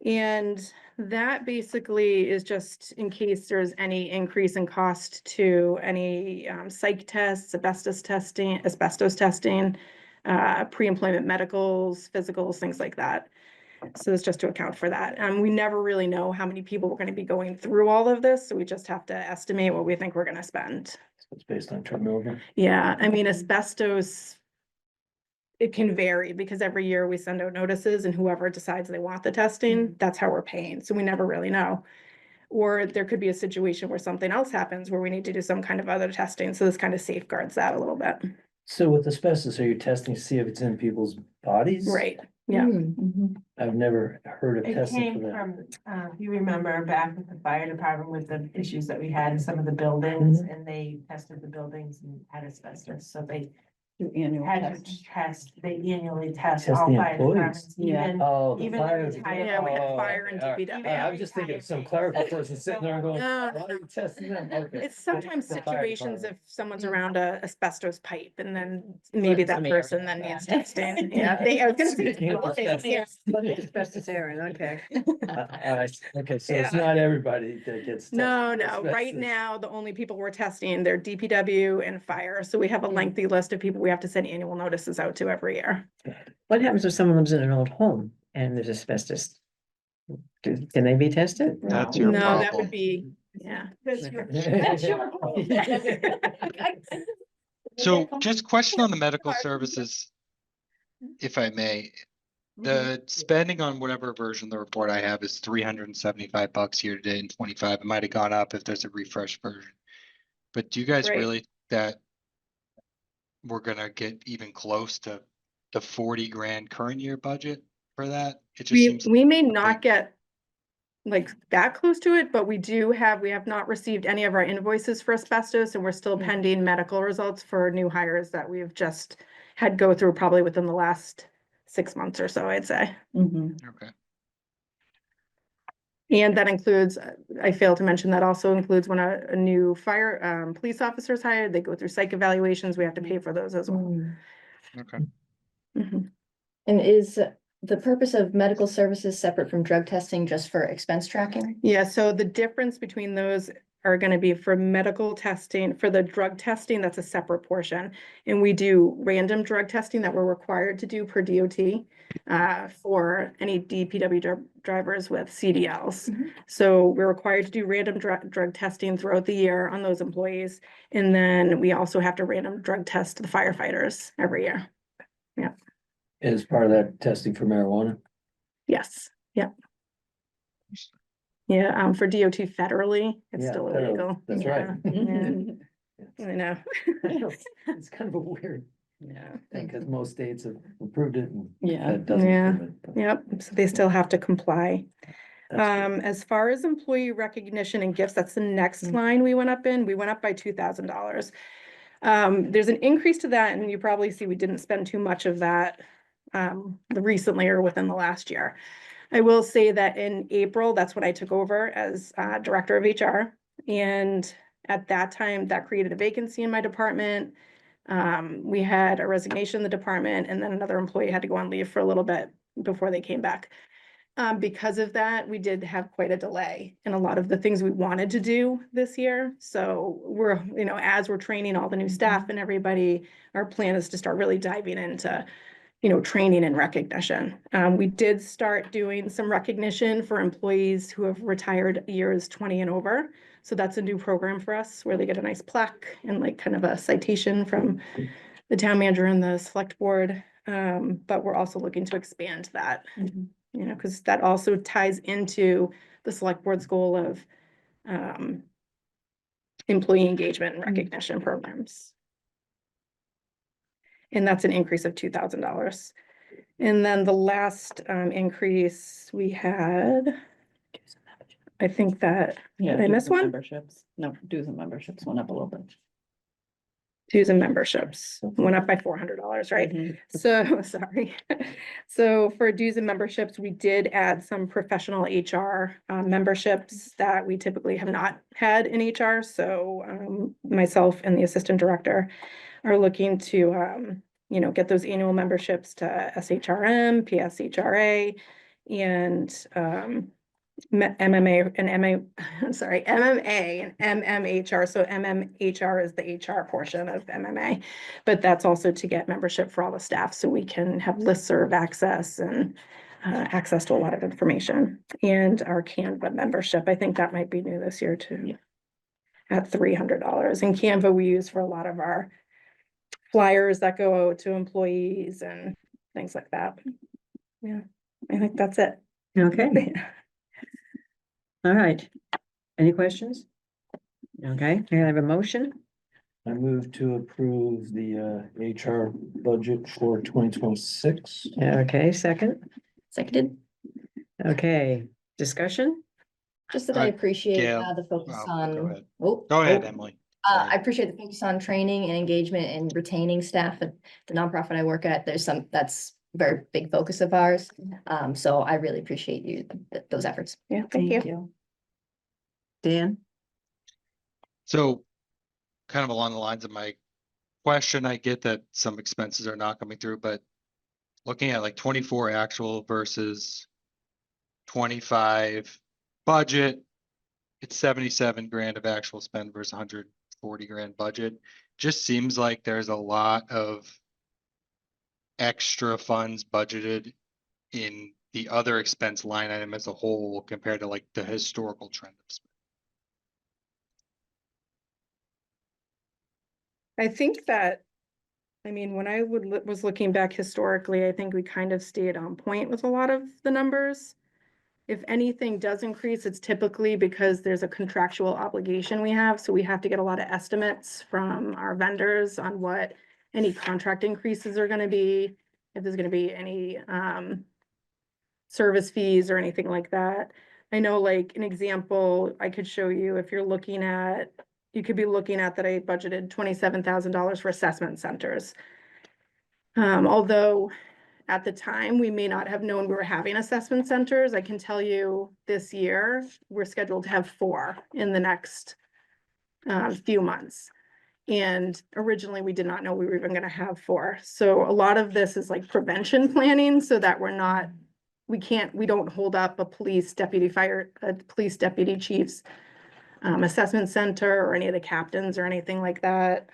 And that basically is just in case there's any increase in cost to any psych tests, asbestos testing, pre-employment medicals, physicals, things like that. So it's just to account for that. We never really know how many people we're going to be going through all of this, so we just have to estimate what we think we're going to spend. It's based on turnover. Yeah, I mean, asbestos, it can vary because every year we send out notices and whoever decides they want the testing, that's how we're paying. So we never really know. Or there could be a situation where something else happens where we need to do some kind of other testing. So this kind of safeguards that a little bit. So with asbestos, are you testing to see if it's in people's bodies? Right, yeah. I've never heard of It testing came for that. from, if you remember back with the fire department with the issues that we had in some of the buildings, and they tested the buildings and had asbestos, so they had to test, they annually test Test all the fire employees. departments, Yeah. even, Oh, the even fire. the retired. Yeah, we had Oh, fire and okay, all right. DPW. I was just thinking of some clerical person sitting there and going, No. why are you testing them? Okay. It's sometimes The fire situations if department. someone's around a asbestos pipe and then maybe that Some person then needs testing. Yeah, I was gonna say. Speaking of asbestos. Asbestos Aaron, okay. Okay, so it's not everybody that gets. tested No, for no, right asbestos. now, the only people we're testing, they're DPW and fire, so we have a lengthy list of people we have to send annual notices out to every year. What happens if someone lives in an old home and there's asbestos? Can they be tested? That's your No, that problem. would be, yeah. That's your problem. So just question on the medical services, if I may. The spending on whatever version of the report I have is $375 year to date and 25. It might have gone up if there's a refresh version. But do you guys Right. really that we're gonna get even close to the 40 grand current year budget for that? It just We, seems we may not big. get like that close to it, but we have not received any of our invoices for asbestos and we're still pending medical results for new hires that we've just had go through probably within the last 6 months or so, I'd say. Okay. And that includes, I failed to mention, that also includes when a new fire, police officer is hired, they go through psych evaluations, we have to pay for those as well. Okay. Mhm. And is the purpose of medical services separate from drug testing just for expense tracking? Yeah, so the difference between those are gonna be for medical testing, for the drug testing, that's a separate portion. And we do random drug testing that we're required to do per DOT for any DPW drivers with CDLs. So we're required to do random drug testing throughout the year on those employees. And then we also have to random drug test the firefighters every year. Is part of that testing for marijuana? Yes, yeah. Yeah, for DOT federally, it's Yeah, still federally, illegal. that's Yeah, right. yeah, I know. It's kind of a weird Yeah. thing, because most states have approved it and Yeah. that doesn't. Yeah. approve it, but Yep, so they still have to comply. that's good. As far as employee recognition and gifts, that's the next line we went up by $2,000. There's an increase to that, and you probably see we didn't spend too much of that recently or within the last year. I will say that in April, that's when I took over as Director of HR. And at that time, that created a vacancy in my department. We had a resignation in the department, and then another employee had to go on leave for a little bit before they came back. Because of that, we did have quite a delay in a lot of the things we wanted to do this year. So we're, as we're training all the new staff and everybody, our plan is to start really diving into training and recognition. We did start doing some recognition for employees who have retired years 20 and over. So that's a new program for us where they get a nice plaque and like kind of a citation from the town manager and the select board. But we're also looking to expand that, because that also ties into the select board's goal of employee engagement and recognition programs. And that's an increase of $2,000. And then the last increase we had, I think that, Yeah. did I dues miss and one? Memberships, no, dues and memberships went up a little bit. Dues and memberships went up by $400, right? Mhm. So, sorry. So for dues and memberships, we did add some professional HR memberships that we typically have not had in HR. So myself and the assistant director are looking to, get those annual memberships to SHRM, PSHRA, and MMA and MMA, sorry, MMA and MMHR. So MMHR is the HR portion of MMA, but that's also to get membership for all the staff so we can have listserv access and access to a lot of information. And our Canva membership, I think that might be new this year too, at $300. And Canva we use for a lot of our flyers that go out to employees and things like that. Yeah, I think that's it. Okay, all right. Any questions? Okay, can I have a motion? I move to approve the HR budget for 2026. Okay, second. Seconded. Okay, discussion? Just that I appreciate Gail, the focus go on. ahead. Oh, Go ahead, oh. Emily. I Sorry. appreciate the focus on training and engagement and retaining staff at the nonprofit I work at. That's a very big focus of ours. So I really appreciate those efforts. Yeah, thank you. Dan? So kind of along the lines of my question, I get that some expenses are not coming through, but looking at like 24 actual versus 25 budget, it's 77 grand of actual spend versus 140 grand budget. Just seems like there's a lot of extra funds budgeted in the other expense line item as a whole compared to like the historical trend of spend. I think that, when I was looking back historically, I think we kind of stayed on point with a lot of the numbers. If anything does increase, it's typically because there's a contractual obligation we have, so we have to get a lot of estimates from our vendors on what any contract increases are gonna be, if there's gonna be any service fees or anything like that. I know, like, an example I could show you, if you're looking at, you could be looking at that I budgeted $27,000 for assessment centers. Although at the time, we may not have known we were having assessment centers. I can tell you this year, we're scheduled to have 4 in the next few months. And originally, we did not know we were even gonna have 4. So a lot of this is like prevention planning so that we don't hold up a police deputy chief's assessment center or any of the captains or anything like that.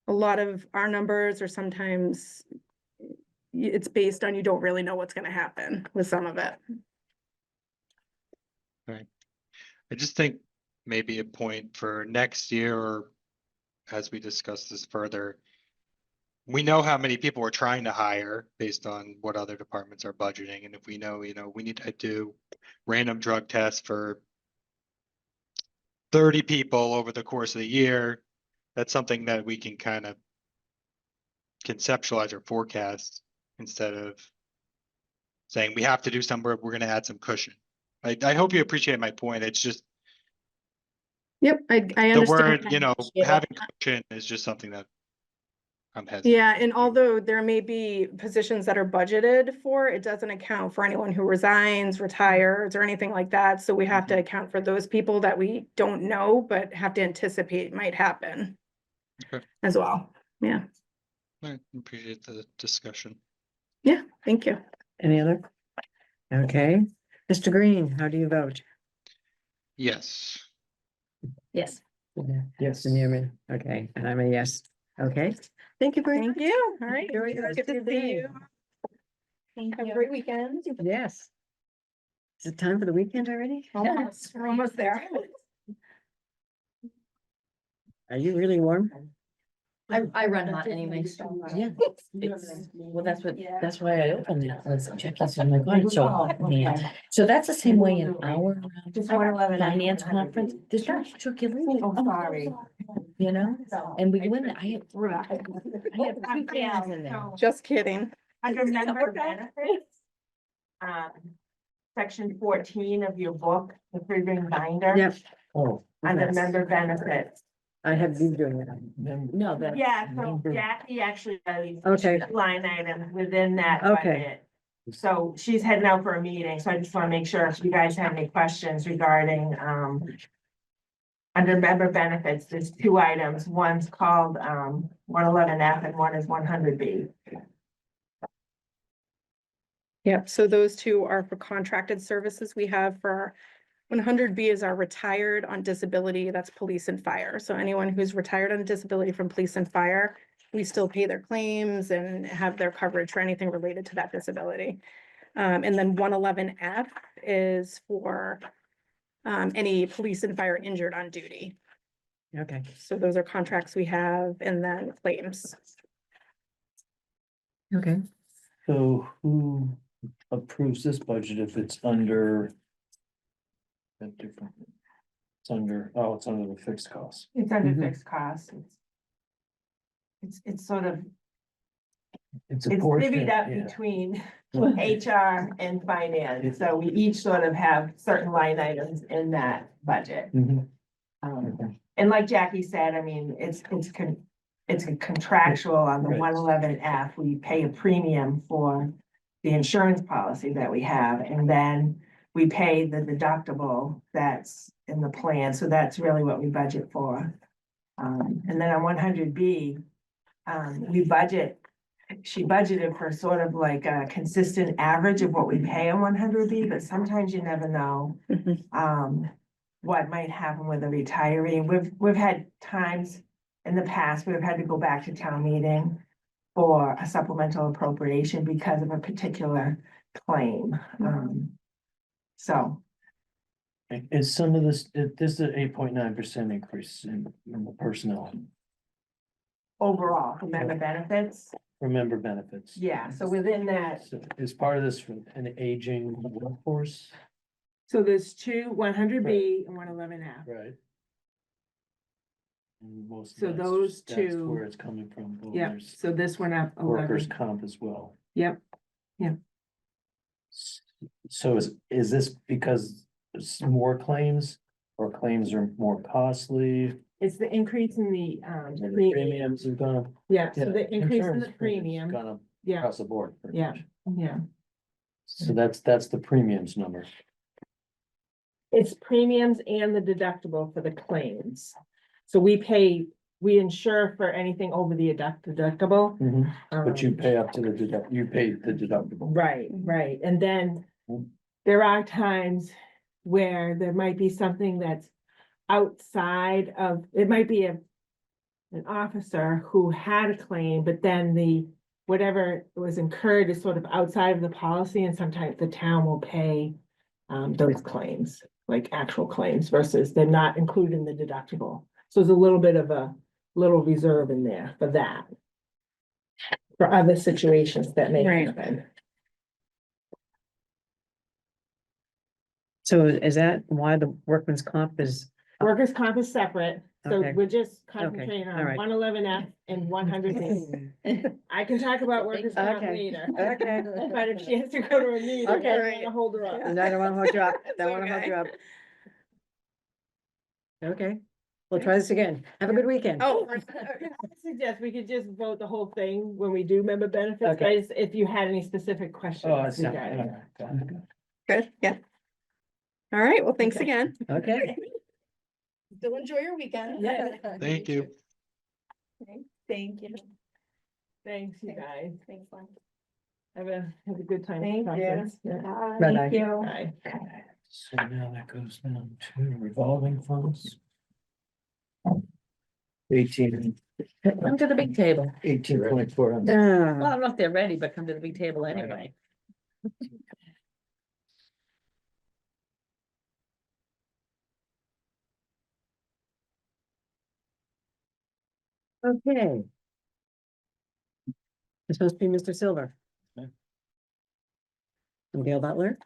A lot of our numbers are sometimes, it's based on you don't really know what's gonna happen with some of it. I just think maybe a point for next year, or as we discuss this further, we know how many people we're trying to hire based on what other departments are budgeting. And if we know, we need to do random drug tests for 30 people over the course of the year, that's something that we can kind of conceptualize or forecast instead of saying we have to do somewhere, we're going to add some cushion. I hope you appreciate my point. It's just Yep, I the understand. word, having cushion is just something that I'm hesitant. Yeah, and although there may be positions that are budgeted for, it doesn't account for anyone who resigns, retires, or anything like that. So we have to account for those people that we don't know, but have to anticipate might happen. Okay. As well. Yeah, I appreciate the discussion. yeah, thank you. Any other? Okay, Mr. Green, how do you vote? Yes. Yes. Yes. Can you hear me? Okay, and I'm a yes. Okay, thank you very much. Thank you. All right. Enjoy the rest Good of to your see day. you. Have a great weekend. Yes. Is it time for the weekend already? Almost, we're almost there. Are you really warm? I run hot anyway, so. Yeah, well, that's why I opened it, let's check this, I'm like, oh, so, man, so that's the same way in our finance conference, this guy took you. Oh, sorry. you know, and we win. I have 2 fans in there. Just kidding. Under member benefits. Section 14 of your book, the 3-ring binder. Yep, Oh. Under Yes. member benefits. I have you doing it. No, that's. Yeah, so Jackie actually has Okay. line items within that Okay. budget. So she's heading out for a meeting, so I just want to make sure if you guys have any questions regarding, under member benefits, there's 2 items. One's called, 111F and one is 100B. Yep, so those 2 are for contracted services we have for 100B is our retired on disability, that's police and fire. So anyone who's retired on disability from police and fire, we still pay their claims and have their coverage for anything related to that disability. And then 111F is for any police and fire injured on duty. Okay, So those are contracts we have and then claims. okay. So who approves this budget if it's under? That different. It's under, oh, it's under the fixed costs. It's under Mhm. fixed costs. It's sort of, It's a it's portion, divvied up yeah. between HR and finance. So we each sort of have certain line items in that budget. Mhm. And like Jackie said, I mean, it's a contractual on the Right. 111F. We pay a premium for the insurance policy that we have, and then we pay the deductible that's in the plan. So that's really what we budget for. And then on 100B, she budgeted for sort of like a consistent average of what we pay on 100B, but sometimes you never know what might happen with a retiree. We've had times in the past, we've had to go back to town meeting for a supplemental appropriation because of a particular claim. So, Is some of this is an 8.9% increase in the personnel, overall, for member benefits, for member benefits. yeah, so within that, So is part of this from an aging workforce? so there's 2 100B and 111F. Right. And most of So that's- those that's 2 where it's coming from. Well, Yep, there's so this went up Workers' 11. comp as well. Yep, So is this because it's more claims or claims are more costly? it's the increase in the And the premium. premiums have gone up? Yeah, so Yeah, the increase in insurance the premiums premium, Gone up yeah, across the board. pretty Yeah. much. yeah. So that's the premiums number. It's premiums and the deductible for the claims. So we insure for anything over the deductible. But you Um, pay up to you pay the deductible. Right, right, and then Mm. there are times where there might be something that's outside of, it might be an officer who had a claim, but then whatever was incurred is sort of outside of the policy, and sometimes the town will pay those claims, like actual claims versus they're not included in the deductible. So there's a little bit of a little reserve in there for that. For other situations that may Right. happen. So is that why the workman's comp is? Workers' comp is separate, so Okay. we're just concentrating all on right. 111F and 100B. I can talk about workers' comp Okay. later. Okay. But if she has to go to a meeting, I Okay. don't wanna hold her up. I don't wanna hold you up, It's don't wanna hold okay. you up. Okay, we'll try this again. Have a good weekend. Oh, I suggest we could just vote the whole thing when we do member benefits, Okay. guys, if you had any specific questions. Oh, I see. regarding it. good, yeah. All right, well, thanks Okay. again. Okay, Still enjoy your weekend. Yeah. Thank you. Thank you. Thanks, you guys. Thanks, Lynn. Have a good time. Thank you. conference. Yeah. Bye-bye. Thank you. Bye. So now that goes down to revolving funds. 18, Come to the big table. 18.4. Well, I don't know if they're ready, but come to the big table anyway. okay. It's supposed to be Mr. Silver. Okay. Gail Butler,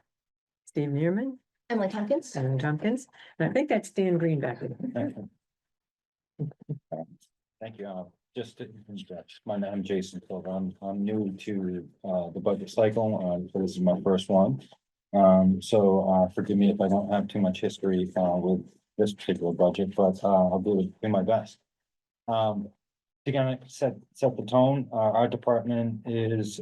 Steve Neerman, Emily Tompkins. Ellen Tompkins, and I think that's Dan Green back there. Thank you. Just to introduce, I'm Jason Silva. I'm new to the budget cycle. So this is my first one. So forgive me if I don't have too much history with this particular budget, but I'll do my best. To kind of set the tone, our department is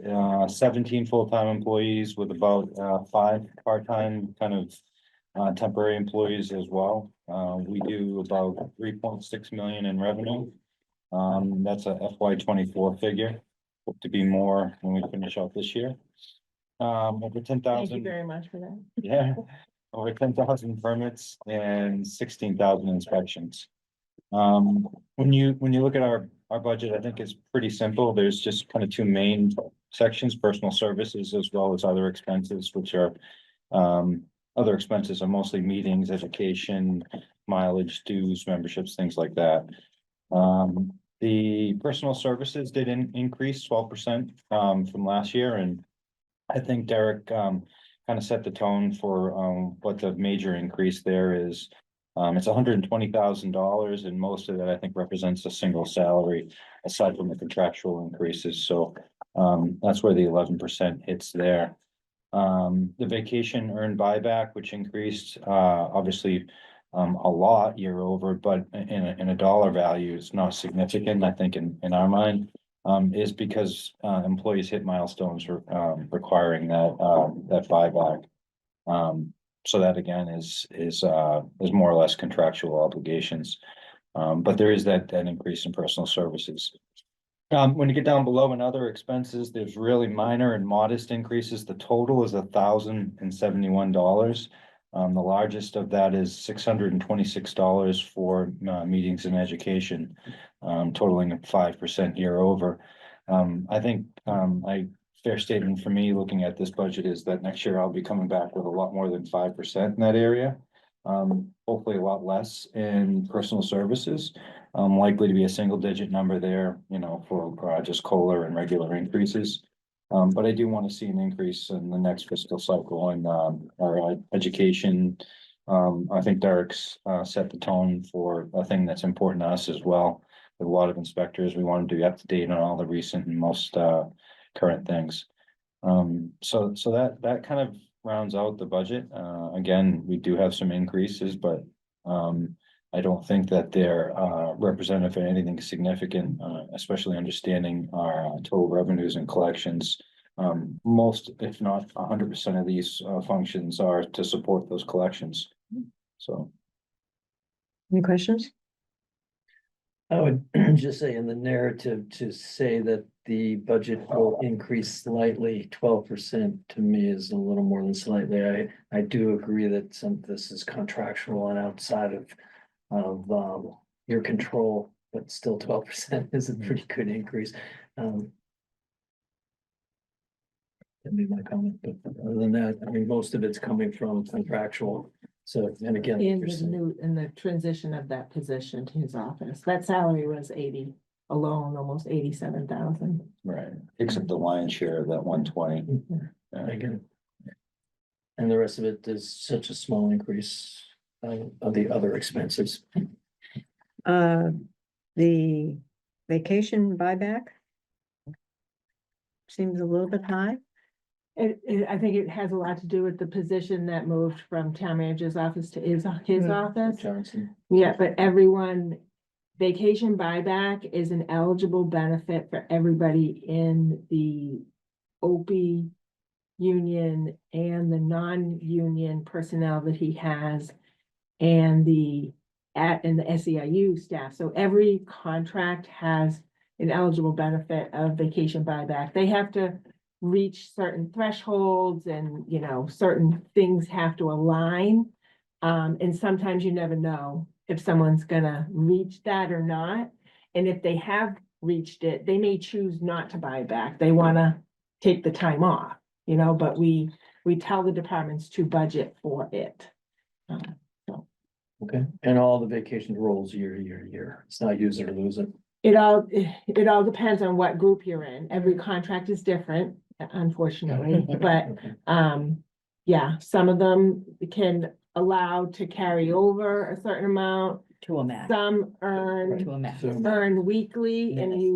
17 full-time employees with about 5 part-time kind of temporary employees as well. We do about 3.6 million in revenue. That's a FY 24 figure. Hope to be more when we finish out this year. Over 10,000. very much for that. Yeah, over 10,000 permits and 16,000 inspections. When you look at our budget, I think it's pretty simple. There's just kind of 2 main sections: personal services as well as other expenses, which are other expenses are mostly meetings, education, mileage, dues, memberships, things like that. The personal services did increase 12% from last year, and I think Derek kind of set the tone for what the major increase there is. It's $120,000, and most of that I think represents a single salary aside from the contractual increases. So that's where the 11% hits there. The vacation earned buyback, which increased obviously a lot year over, but in a dollar value, it's not significant, I think, in our mind, is because employees hit milestones requiring that buyback. So that again is more or less contractual obligations. But there is that increase in personal services. When you get down below in other expenses, there's really minor and modest increases. The total is $1,071. The largest of that is $626 for meetings and education, totaling 5% year over. I think fair statement for me looking at this budget is that next year I'll be coming back with a lot more than 5% in that area. Hopefully a lot less in personal services. Likely to be a single digit number there, for just COLA and regular increases. But I do want to see an increase in the next fiscal cycle in our education. I think Derek's set the tone for a thing that's important to us as well. With a lot of inspectors, we want to be up to date on all the recent and most current things. So that kind of rounds out the budget. Again, we do have some increases, but I don't think that they're representative of anything significant, especially understanding our total revenues and collections. Most, if not 100% of these functions are to support those collections. So. Any questions? I would just say in the narrative to say that the budget will increase slightly, 12% to me is a little more than slightly. I do agree that some of this is contractual and outside of your control, but still 12% is a pretty good increase. That'd be my comment, but other than that, I mean, most of it's coming from contractual. So, and again, In the transition of that position to his office, that salary was 80 alone, almost 87,000. Right, except the lion's share of that 120. again. And the rest of it is such a small increase of the other expenses. The vacation buyback seems a little bit high. I think it has a lot to do with the position that moved from town manager's office to his office. Johnson. Yeah, but vacation buyback is an eligible benefit for everybody in the OP union and the non-union personnel that he has and the SEIU staff. So every contract has an eligible benefit of vacation buyback. They have to reach certain thresholds and, certain things have to align. And sometimes you never know if someone's gonna reach that or not. And if they have reached it, they may choose not to buy back. They wanna take the time off, but we tell the departments to budget for it. Okay, and all the vacation rolls year to year to year. It's not use it or lose it. It all depends on what group you're in. Every contract is different, unfortunately, but yeah, some of them can allow to carry over a certain amount. To a max, some earn to a max. earn weekly Then and it's you,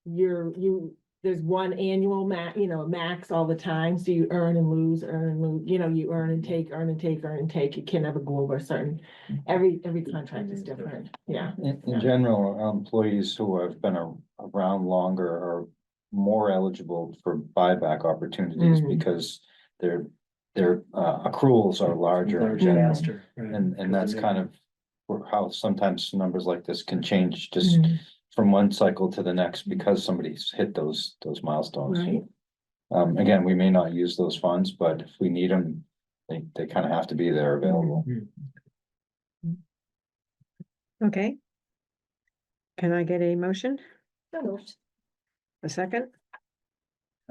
lost. there's one annual max all the time, so you earn and lose, you earn and take, earn and take, earn and take, you can never go over a certain, every contract is different, yeah. In general, employees who have been around longer are more eligible for buyback opportunities Mhm. because their accruals are larger in Large general. faster, right. And that's kind of how sometimes numbers like this can change just Mhm. from one cycle to the next because somebody's hit those milestones. Right. Again, we may not use those funds, but if we need them, they kind of have to be there available. Okay. Can I get a motion? So moved. A second?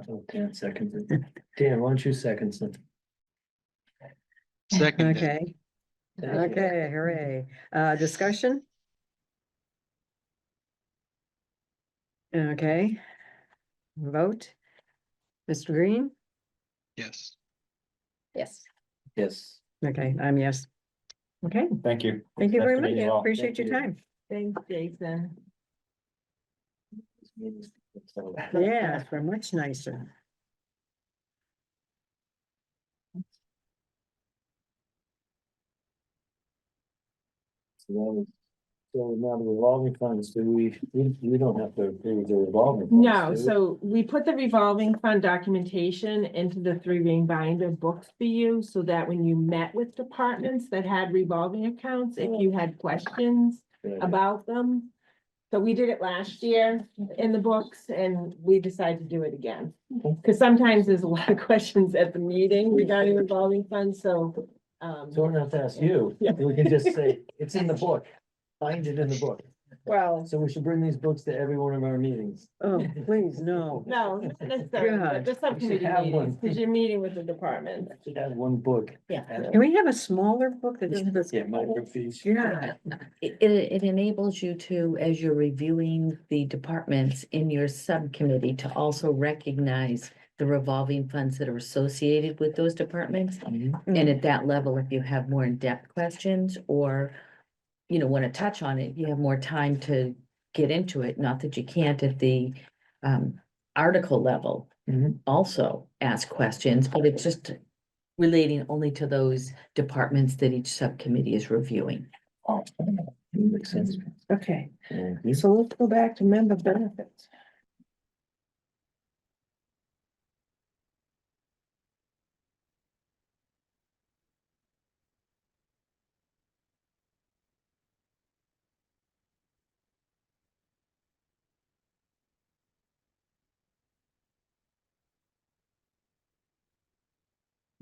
Oh, Dan seconds it. Dan, why don't you second some? Second. Okay, okay, hooray. Discussion? Okay. Vote. Mr. Green? Yes. Yes. Yes. Okay, I'm yes. Okay, Thank you. thank you Nice very to much. meet you all. Appreciate your time. Thanks, Jason. Yes, we're much nicer. So now the revolving funds, we don't have to approve the revolving. funds, No, do we? so we put the revolving fund documentation into the 3-ring binder books for you, so that when you met with departments that had revolving accounts, if you had questions Good idea. about them. So we did it last year in the books and we decided to do it again. Cause sometimes there's a lot of questions at the meeting regarding revolving funds, so. So we don't have to ask you, Yeah. we can just say, it's in the book, find it in the book. Well, So we should bring these books to every one of our meetings. Oh, please, no. no, not necessarily, God. but the subcommittee have meetings, one. cause you're meeting with the department. Should have one book. Yeah. Can we have a smaller book that doesn't have this? Yeah, microfiche. Yeah. It enables you to, as you're reviewing the departments in your subcommittee, to also recognize the revolving funds that are associated with those departments. And at that level, if you have more in-depth questions or, want to touch on it, you have more time to get into it. Not that you can't at the article level Mhm. also ask questions, but it's just relating only to those departments that each subcommittee is reviewing. Makes sense. Okay, Mhm. so let's go back to member benefits.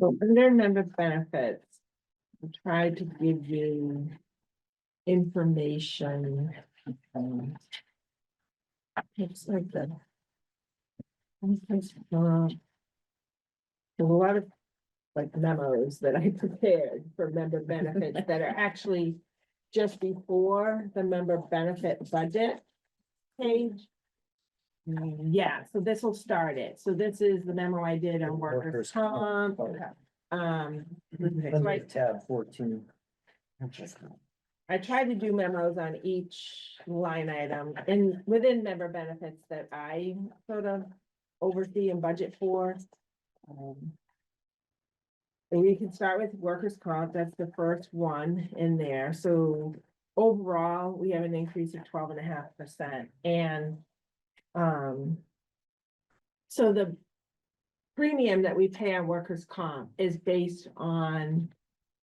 So under member benefits, I tried to give you information. It's like that. There's a lot of like memos that I prepared for member benefits that are actually just before the member benefit budget page. Yeah, so this will start it. So this is the memo I did on workers' comp. So Tab 14. I tried to do memos on each line item and within member benefits that I sort of oversee and budget for. And we can start with workers' comp, that's the first one in there, so overall, we have an increase of 12.5%, and. So the premium that we pay on workers' comp is based on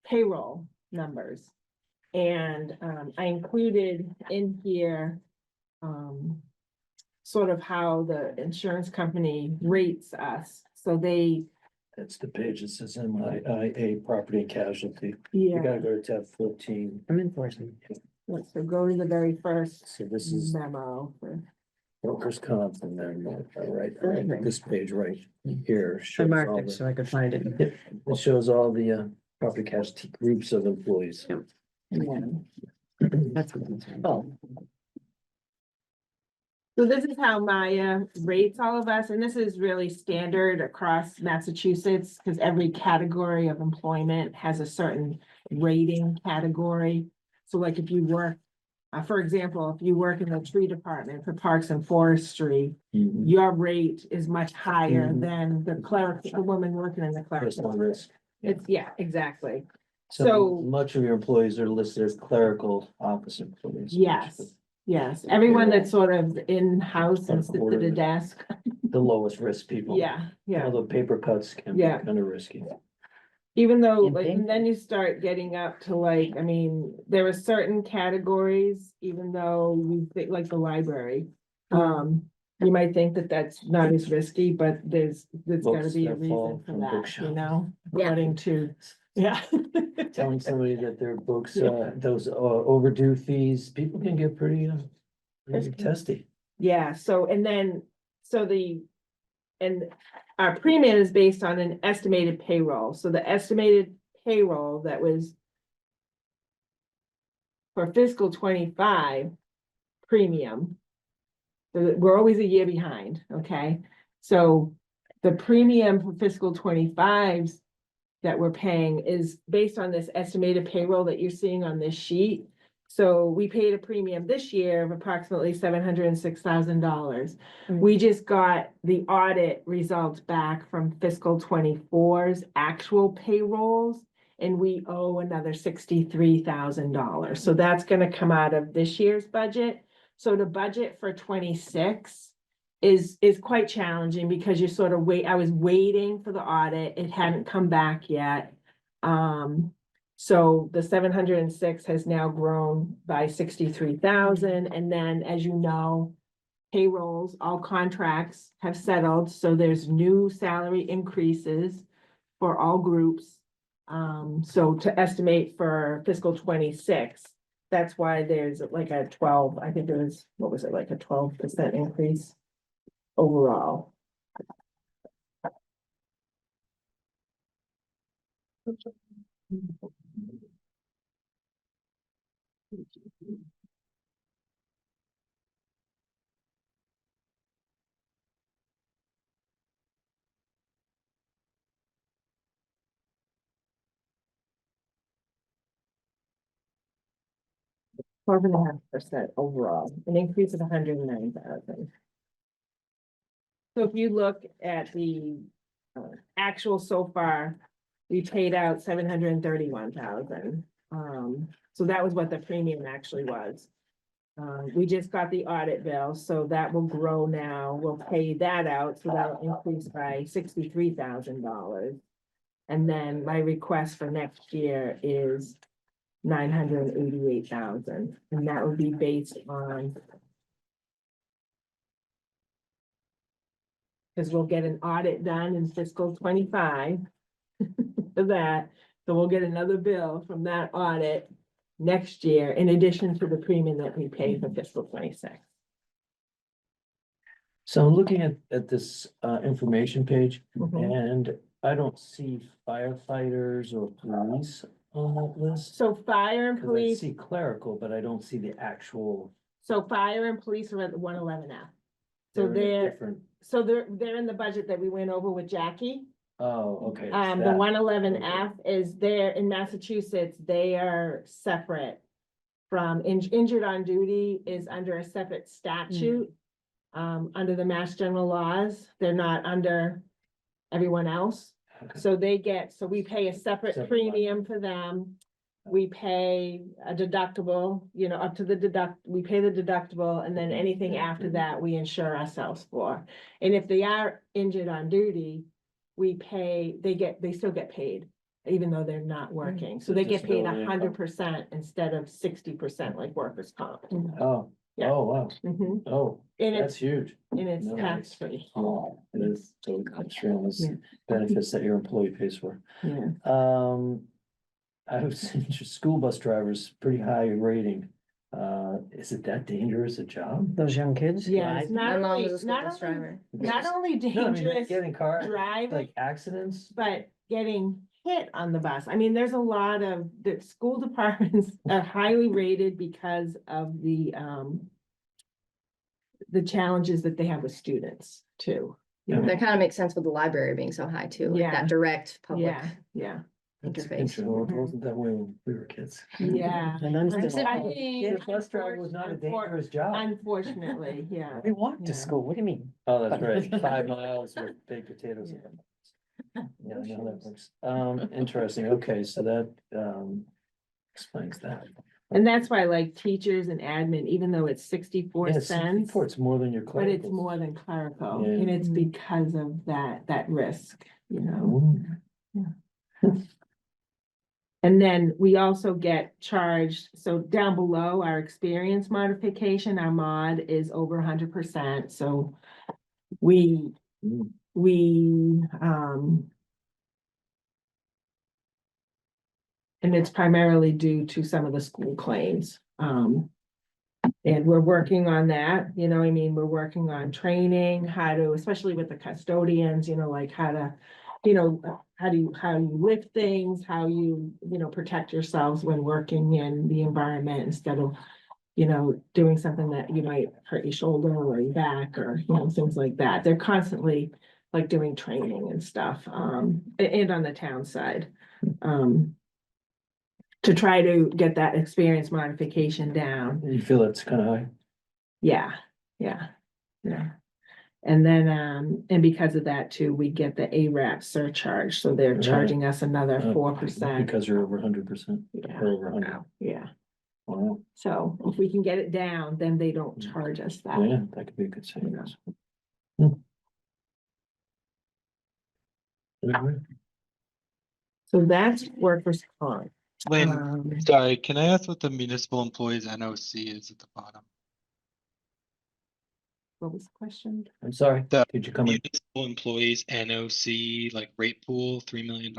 payroll numbers. And I included in here sort of how the insurance company rates us, so they. That's the page that says MIA property and casualty. Yeah. You gotta go to tab 14. I'm enforcing. So go to the very first So this is memo for. workers' comp and then right, this page right here. I shows marked all it the- so I could find it. It shows all the property casualty groups of employees. That's what I'm saying. Oh. So this is how Maya rates all of us, and this is really standard across Massachusetts, because every category of employment has a certain rating category. So like if you work, for example, if you work in the tree department for Parks and Forestry, Mhm. your rate is much higher Mhm. than the clerk, the woman working in the clerk. Personal risk. It's, yeah, exactly. So So- much of your employees are listed as clerical office employees. Yes, yes, everyone that's sort of in-house and sits at a desk. The lowest risk people. Yeah, yeah. Although paper cuts can be Yeah. kind of risky. Even though, And like, and then you start getting up to like, I mean, there are certain categories, even though you think like the library. You might think that that's not as risky, but there's gotta Books be a that fall reason for from that, bookshelves. you know, Yeah. according to, yeah. Telling somebody that their books, Yeah. those overdue fees, people can get pretty testy. Yeah, so, and then, and our premium is based on an estimated payroll, so the estimated payroll that was for fiscal 25 premium. We're always a year behind, okay? So the premium for fiscal 25s that we're paying is based on this estimated payroll that you're seeing on this sheet. So we paid a premium this year of approximately $706,000. We just got the audit results back from fiscal 24's actual payrolls, and we owe another $63,000. So that's gonna come out of this year's budget. So the budget for 26 is quite challenging because you sort of I was waiting for the audit. It hadn't come back yet. So the 706 has now grown by 63,000. And then, as you know, payrolls, all contracts have settled. So there's new salary increases for all groups. So to estimate for fiscal 26, that's why there's like a 12, I think it was, what was it, like a 12% increase overall. $12.5% overall, an increase of 109,000. So if you look at the actual so far, we paid out 731,000. So that was what the premium actually was. We just got the audit bill, so that will grow now. We'll pay that out, so that'll increase by $63,000. And then my request for next year is 988,000, and that would be based on. Because we'll get an audit done in fiscal 25 for that, so we'll get another bill from that audit next year, in addition to the premium that we pay for fiscal 26. So I'm looking at this information page Mhm. and I don't see firefighters or police on that list. So fire and 'Cause I police, see clerical, but I don't see the actual. so fire and police are at the 111F. So in a they're, different. so they're in the budget that we went over with Jackie. Oh, okay. it's The that. 111F is there in Massachusetts, they are separate from injured on duty is under a separate statute. Under the Mass General laws, they're not under everyone else. Okay. So we pay a separate Separate premium for them. We pay a deductible, up to we pay the deductible, and then anything after that, we insure ourselves for. And if they are injured on duty, they still get paid, even though they're not working. So they get paid Disability income. 100% instead of 60% like workers' comp. Oh, Yeah. oh, wow. Mhm. Oh, And that's it's, huge. and it's No, tax free. Oh, it is. So extreme Yeah. benefits that your employee pays for. Yeah. I was your school bus drivers, pretty high rating. Is it that dangerous a job? Those young kids? Yeah, it's My not mom only, was a school not bus only, driver. not only No, I mean, dangerous getting car, driving, like accidents. but getting hit on the bus. I mean, there's a lot of, the school departments are highly rated because of the challenges that they have with students too. you Yeah. know? That kind of makes sense with the library being so high too, like Yeah. that direct public. Yeah, interface. Wasn't that way when we were kids? Yeah. And I'm I'm still. saying- The bus driver was not a dangerous job. Unfortunately, yeah. We walked Yeah. to school, what do you mean? Oh, that's right, 5 miles with baked potatoes. in them. Yeah, I know that works. Interesting, okay, so that, explains that. And that's why like teachers and admin, even though it's 64 Yeah, cents, it's more than your but it's clericals. more than clerical, Yeah. and it's because of that risk, you know? Ooh. And then we also get charged, so down below our experience modification, our mod is over 100%, so we, Mm. we, and it's primarily due to some of the school claims. And we're working on that, you know, I mean, we're working on training, how to, especially with the custodians, you know, like how to, you know, how you lift things, how you know, protect yourselves when working in the environment instead of, you know, doing something that you might hurt your shoulder or your back or, you know, things like that. They're constantly like doing training and stuff, and on the town side. To try to get that experience modification down. You feel it's kind of high? Yeah, yeah, yeah. And then, and because of that too, we get the ARAP surcharge, so they're Right. charging us another Oh, 4%. Because you're over 100%, Yeah, or over 100. yeah. Wow, So if we can get it down, then they don't charge us that. yeah, that could be a good savings. So that's workers' comp. Lynn, sorry, can I ask what the municipal employees NOC is at the bottom? What was the question? I'm sorry, The could you come in? Municipal employees NOC, like rate pool, $3 million.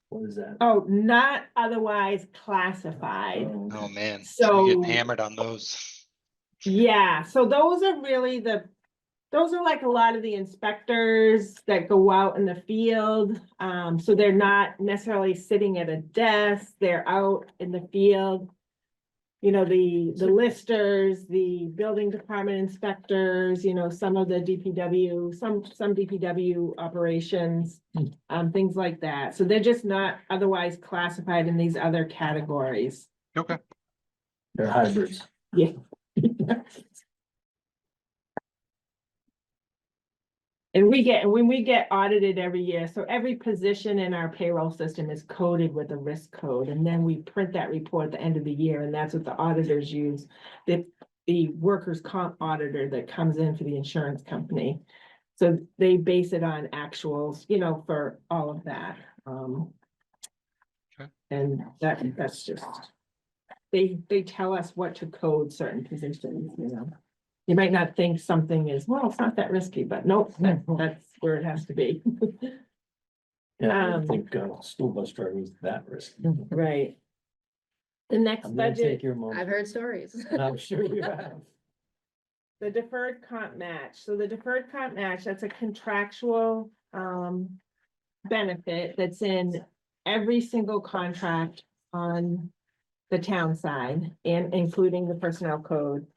What is that? Oh, not otherwise classified. Oh, Oh, man, So- we get hammered on those. Yeah, so those are really those are like a lot of the inspectors that go out in the field. So they're not necessarily sitting at a desk, they're out in the field. You know, the listers, the building department inspectors, you know, some of the DPW, some DPW operations, things like that. So they're just not otherwise classified in these other categories. Okay. They're hybrids. Yeah. And when we get audited every year, so every position in our payroll system is coded with a risk code, and then we print that report at the end of the year, and that's what the auditors use. The workers' comp auditor that comes in for the insurance company. So they base it on actuals, you know, for all of that. Okay. And that's just, they tell us what to code certain positions, you know. You might not think something is, well, it's not that risky, but nope, that's where it has to be. Yeah, I Um, don't think school bus driver is that risky. Right. The next I'm gonna budget, take your moment. I've heard stories. I'm sure you have. the deferred comp match. So the deferred comp match, that's a contractual benefit that's in every single contract on the town side and including the personnel code.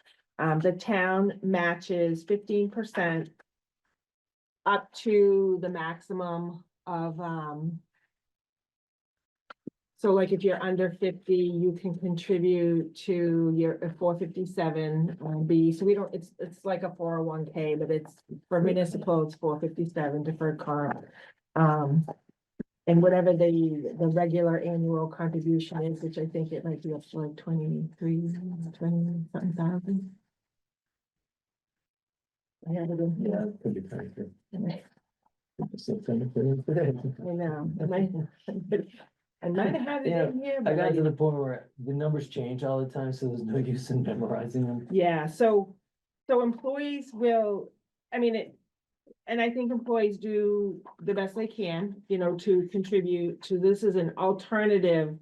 The town matches 15% up to the maximum of, so like if you're under 50, you can contribute to your 457 B. So we don't, it's like a 401k, but it's for municipal, it's 457 deferred comp. And whatever the regular annual contribution is, which I think it might be up to like 20 something thousand. I have it in Yeah, here. it could be very good. I know, I might have had it Yeah, in here, I but got to the point where the numbers change all the time, so there's no use in memorizing them. yeah, so employees will, I mean, and I think employees do the best they can, you know, to contribute to, this is an alternative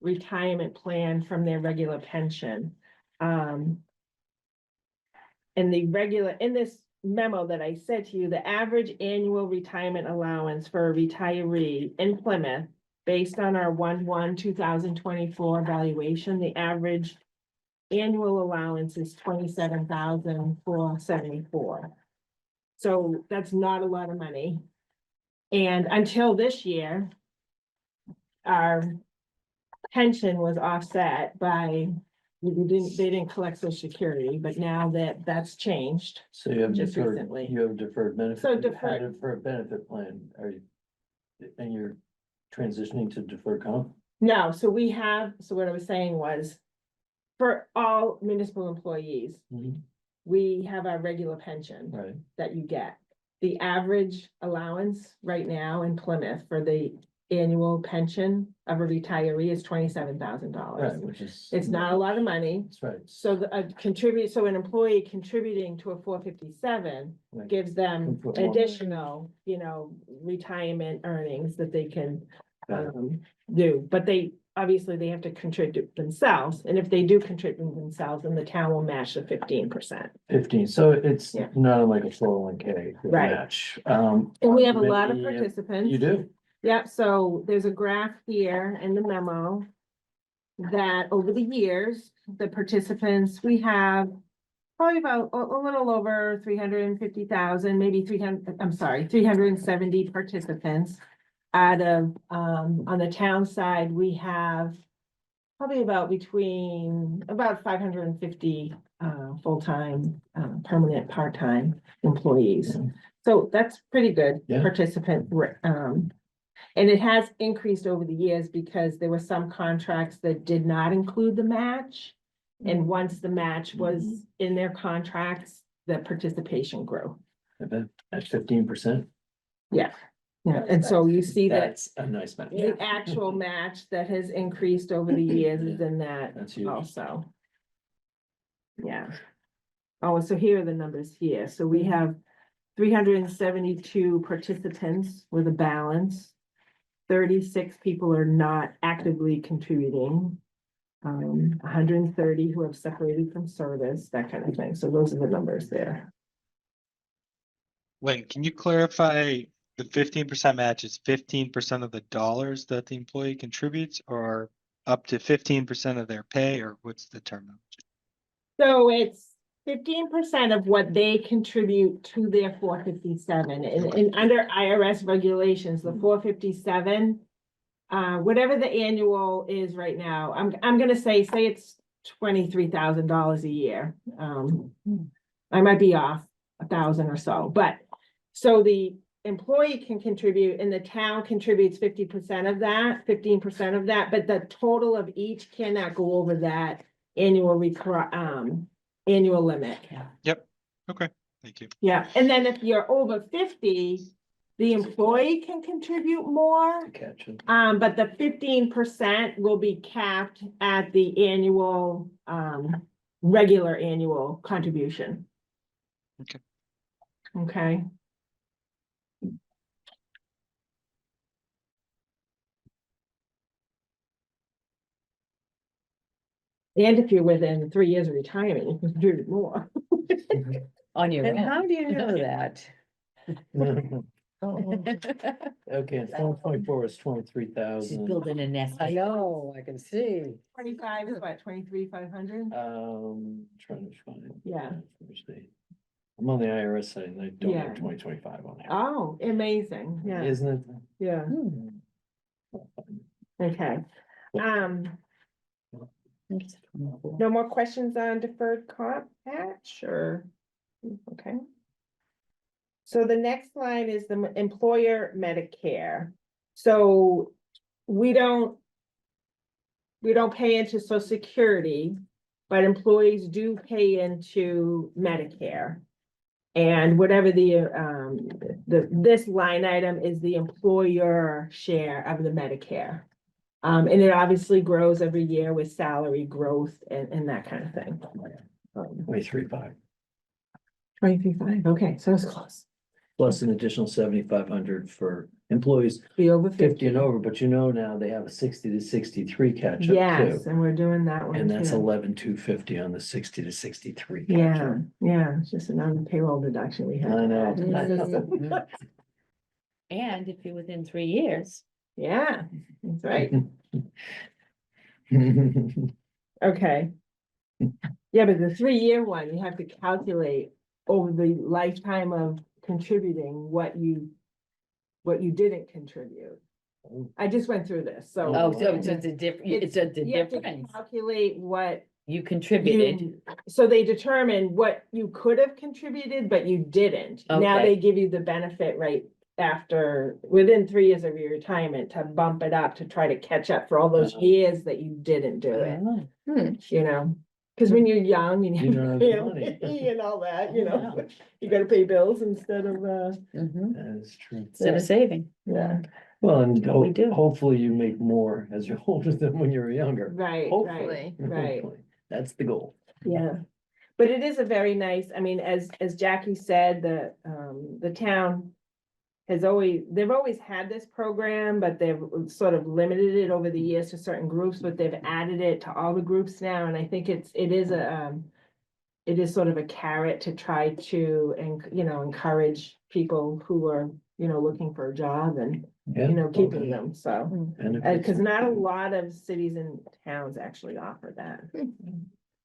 retirement plan from their regular pension. In this memo that I said to you, the average annual retirement allowance for a retiree in Plymouth, based on our 1/1/2024 valuation, the average annual allowance is 27,474. So that's not a lot of money. And until this year, our pension was offset by, they didn't collect social security, but now that's changed. So you have Just deferred, recently. you have a deferred benefit. So you had a deferred- Deferred benefit plan, are you? And you're transitioning to deferred comp? No, so we have, so what I was saying was, for all municipal employees, we have our regular pension Right, that you get. The average allowance right now in Plymouth for the annual pension of a retiree is $27,000. right, which is. It's not a lot of money. That's right. So so an employee contributing to a 457 Right. gives them Can put more. additional, retirement earnings that they can Got it. do, but obviously they have to contribute themselves, and if they do contribute themselves, then the town will match the 15%. 15, so it's Yeah. not like a 401k Right. match. And we have a lot of Many, participants. You do, Yep, so there's a graph here in the memo that over the years, the participants, we have probably about a little over 350,000, maybe 370 participants. Out of, on the town side, we have probably about 550 full-time, permanent, part-time employees. So that's pretty good Yeah. participant, and it has increased over the years because there were some contracts that did not include the match. And once the match was in their contracts, the participation grew. I bet, at 15%. Yeah, and so you see that That's a nice match. the actual match that has increased over the years is in that That's huge. also. Yeah. Oh, so here are the numbers here. So we have 372 participants with a balance. 36 people are not actively contributing. 130 who have separated from service, that kind of thing. So those are the numbers there. Lynn, can you clarify the 15% match is 15% of the dollars that the employee contributes, or up to 15% of their pay, or what's the term? So it's 15% of what they contribute to their 457, and under IRS regulations, the 457. Whatever the annual is right now, I'm gonna say it's $23,000 a year. I might be off 1,000 or so, but so the employee can contribute and the town contributes 50% of that, 15% of that, but the total of each cannot go over that annual annual limit. Yep, okay, thank you. Yeah, and then if you're over 50, the employee can contribute more. Catch it. But the 15% will be capped at the annual, regular annual contribution. Okay. Okay. And if you're within 3 years of retirement, you can contribute more. On your And own. how do you know that? Okay, and 2024 is She's 23,000. building a nest. I know, I can see. 25 is what, 23,500? Trying to find. Yeah. I'm on the IRS site and they don't Yeah. have 2025 on there. Oh, amazing, yeah, Isn't it? yeah, okay. No more questions on deferred comp patch or, okay. So the next line is the employer Medicare. So we don't pay into Social Security, but employees do pay into Medicare. And whatever this line item is the employer share of the Medicare. And it obviously grows every year with salary growth and that kind of thing. 23.5 23.5, okay, so it's close. plus an additional 7,500 for employees Be over 50 and over, but now they have a 60 to 63 catch up Yes, too. and we're doing that one And that's too. 11,250 on the 60 to 63 catch Yeah, up. yeah, it's just another payroll deduction we have. I know. And if you're within 3 years, Yeah, that's right, okay. Yeah, but the 3-year one, you have to calculate over the lifetime of contributing what you didn't contribute. I just went through this, so. Oh, so it's a different, it's a You have to difference. calculate what You contributed. so they determine what you could have contributed, but you didn't. Now Okay. they give you the benefit right after, within 3 years of your retirement to bump it up to try to catch up for all those years that you didn't do it, Oh, you know? Cause when you're young and You you don't have have the family money. and all that, you know, Yeah. you gotta pay bills instead of, mhm. That is true. Instead of saving. yeah, Well, and We do. hopefully you make more as you're older than when you're younger. right, right, Hopefully, right. hopefully. That's the goal. Yeah, but it is a very nice, I mean, as Jackie said, the town has they've always had this program, but they've sort of limited it over the years to certain groups, but they've added it to all the groups now, and I think it is sort of a carrot to try to, encourage people who are, looking for a job and, Yeah. keeping them, so. Benefits. Cause not a lot of cities and towns actually offer that.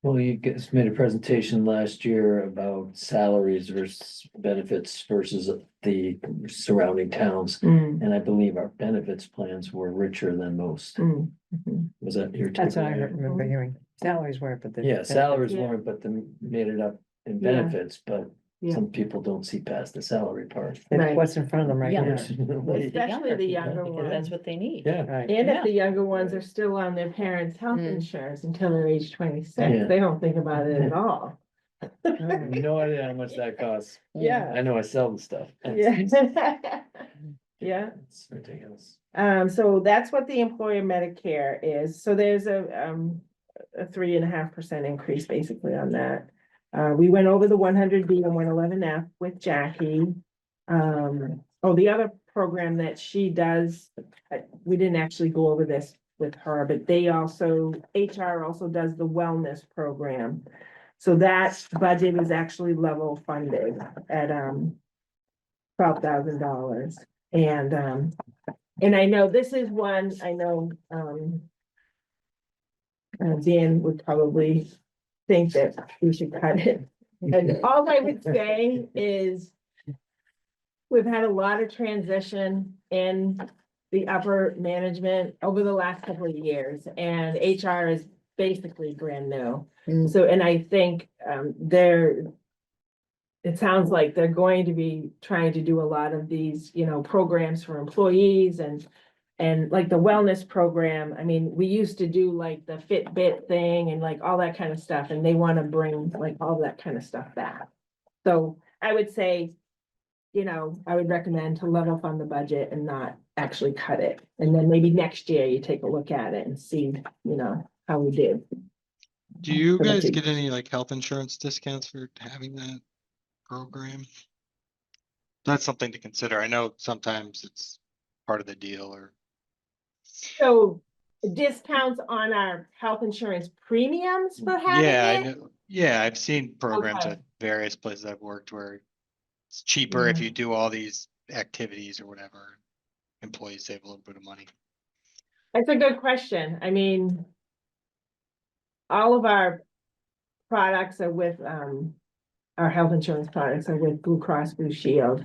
Well, you guys made a presentation last year about salaries versus benefits versus the surrounding towns. Mm, And I believe our benefits plans were richer than most. mm, mhm. Was that your? That's what I takeaway? remember hearing. Salaries weren't, but the. Yeah, salaries Yeah. weren't, but they made it up in Yeah. benefits, but Yeah. some people don't see past the salary part. It's Right. what's in front of them right Yeah. now. Especially the younger Because ones. that's what they need. Yeah, Right. And if Yeah. the younger ones are still on their parents' health Mm. insurance until they're age 26, Yeah. they don't think about it at all. no idea how much that costs. Yeah. I know I sell the stuff. Yeah. Yeah, It's ridiculous. so that's what the employer Medicare is. So there's a 3.5% increase basically on that. We went over the 100B and 111F with Jackie. The other program that she does, we didn't actually go over this with her, but HR also does the wellness program. So that budget is actually level funded at $12,000. And I know this is one, Dan would probably think that we should cut it. And all I would say is we've had a lot of transition in the upper management over the last couple of years, and HR is basically brand new. Mm. So, and I think it sounds like they're going to be trying to do a lot of these, programs for employees and like the wellness program. I mean, we used to do like the Fitbit thing and like all that kind of stuff, and they want to bring like all that kind of stuff back. So I would say, I would recommend to level fund the budget and not actually cut it. And then maybe next year you take a look at it and see, how we did. Do you For the guys fee. get any like health insurance discounts for having that program? That's something to consider. I know sometimes it's part of the deal or. So discounts on our health insurance premiums for having Yeah, I it? know. Yeah, I've seen programs Okay. at various places I've worked where it's cheaper if Yeah. you do all these activities or whatever. Employees save a little bit of money. That's a good question. I mean, all of our products are with, our health insurance products are with Blue Cross Blue Shield.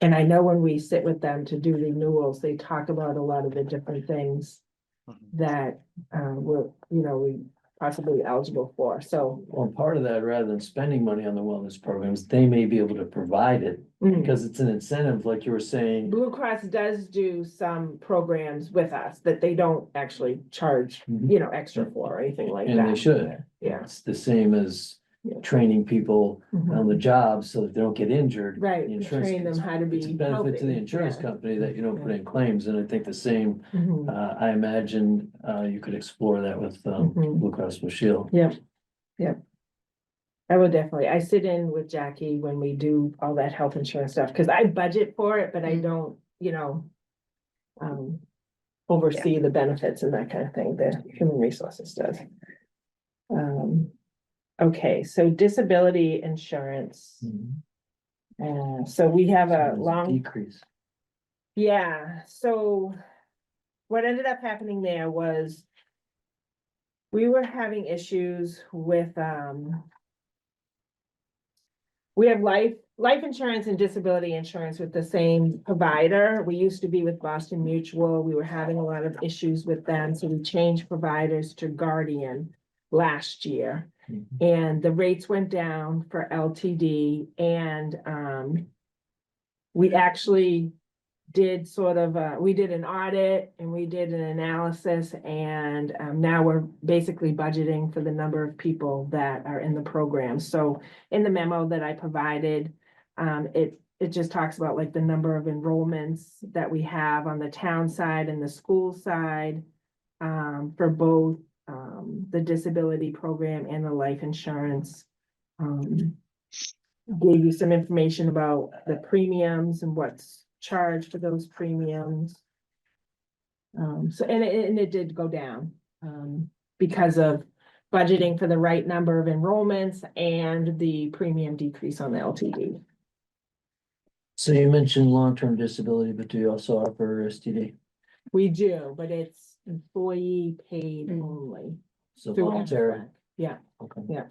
And I know when we sit with them to do renewals, they talk about a lot of the different things that, we possibly eligible for. So, Well, part of that, rather than spending money on the wellness programs, they may be able to provide it because it's an incentive, like you were saying. Blue Cross does do some programs with us that they don't actually charge, Mhm. Extra for or anything like that. And they should. Yeah. It's the same as Yeah. training people Mhm. on the job so that they don't get injured. Right, The you insurance- train them how to be It's a benefit to the healthy, insurance yeah. company that you don't put in claims, and I think the same, Mhm. I imagine, you could explore that with, Mhm. Blue Cross Blue Shield. Yep. I would definitely, I sit in with Jackie when we do all that health insurance stuff, because I budget for it, but I don't, oversee the benefits and that kind of thing, the human resources does. Okay, so disability insurance, so we have a There's long. Decrease. Yeah, so what ended up happening there was we were having issues with, we have life life insurance and disability insurance with the same provider. We used to be with Boston Mutual. We were having a lot of issues with them, so we changed providers to Guardian last year. And the rates went down for LTD and we actually did sort of, we did an audit and we did an analysis and now we're basically budgeting for the number of people that are in the program. So in the memo that I provided, it just talks about like the number of enrollments that we have on the town side and the school side for both the disability program and the life insurance. Gave you some information about the premiums and what's charged for those premiums. So, and it did go down, because of budgeting for the right number of enrollments and the premium decrease on the LTD. So you mentioned long-term disability, but do you also offer STD? We do, but it's employee paid only. So through voluntary? Aflac. Yeah, Okay. yeah.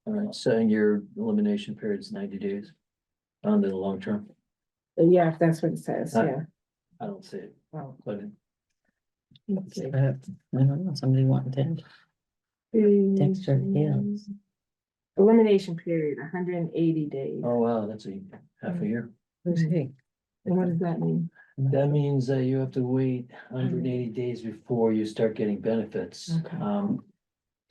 All right, so your elimination period is 90 days on the long term? Yeah, if that's what it says, Uh, yeah. I don't see it, Wow. but Let's see. I don't know, somebody wanted to. Dexter Hills. Elimination period, 180 days. oh wow, that's a half a year. Who's he? And what does that mean? That means that you have to wait 180 days before you start getting benefits. Okay.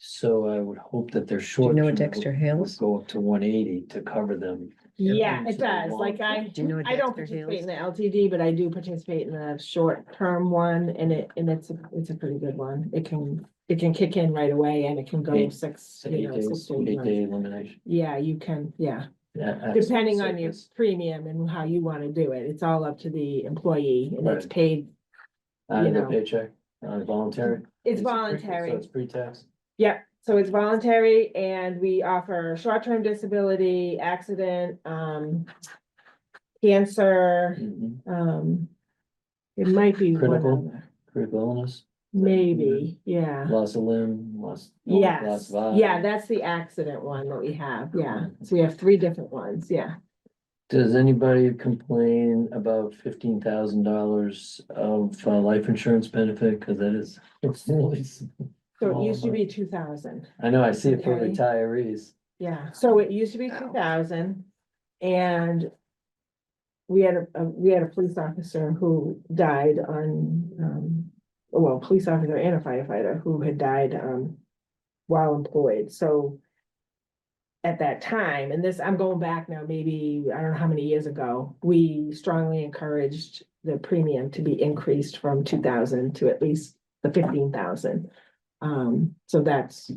So I would hope that their Do you short. know what term Dexter would Hills? Go up to 180 to cover them. Yeah, into it the does, long like term. Do you know what I don't Dexter participate in Hills? the LTD, but I do participate in the short-term one, and it's a pretty good one. It can kick in right away and it can go Eight- six, Eight days, 6 to 8 8 day months. elimination. Yeah, you can, yeah, Yeah, depending on your sickness. premium and how you want to do it. It's all up to the employee and it's Right. paid, On you the know. paycheck, voluntary. It's Is it pre- voluntary. So it's pre-tax. Yeah, so it's voluntary and we offer short-term disability, accident, cancer, it might be one Critical? other, Critical illness, maybe, yeah. loss of limb, loss. Yes, of eye. yeah, that's the accident one that we have, yeah. So we have 3 different ones, yeah. Does anybody complain about $15,000 of life insurance benefit? Cause that is. it's really So it small used to amount. be 2,000. I know, I see it for Okay. retirees. Yeah, so it used to be 2,000 and we had a police officer who died on, well, police officer and a firefighter who had died, while employed, so at that time, and this, I'm going back now, maybe, I don't know how many years ago, we strongly encouraged the premium to be increased from 2,000 to at least the 15,000. So that's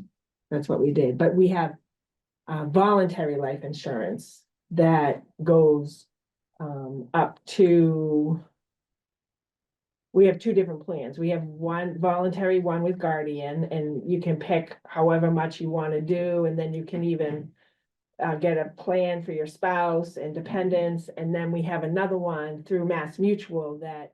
what we did, but we have voluntary life insurance that goes up to. We have 2 different plans. We have one voluntary, one with Guardian, and you can pick however much you want to do, and then you can even get a plan for your spouse and dependents, and then we have another one through Mass Mutual that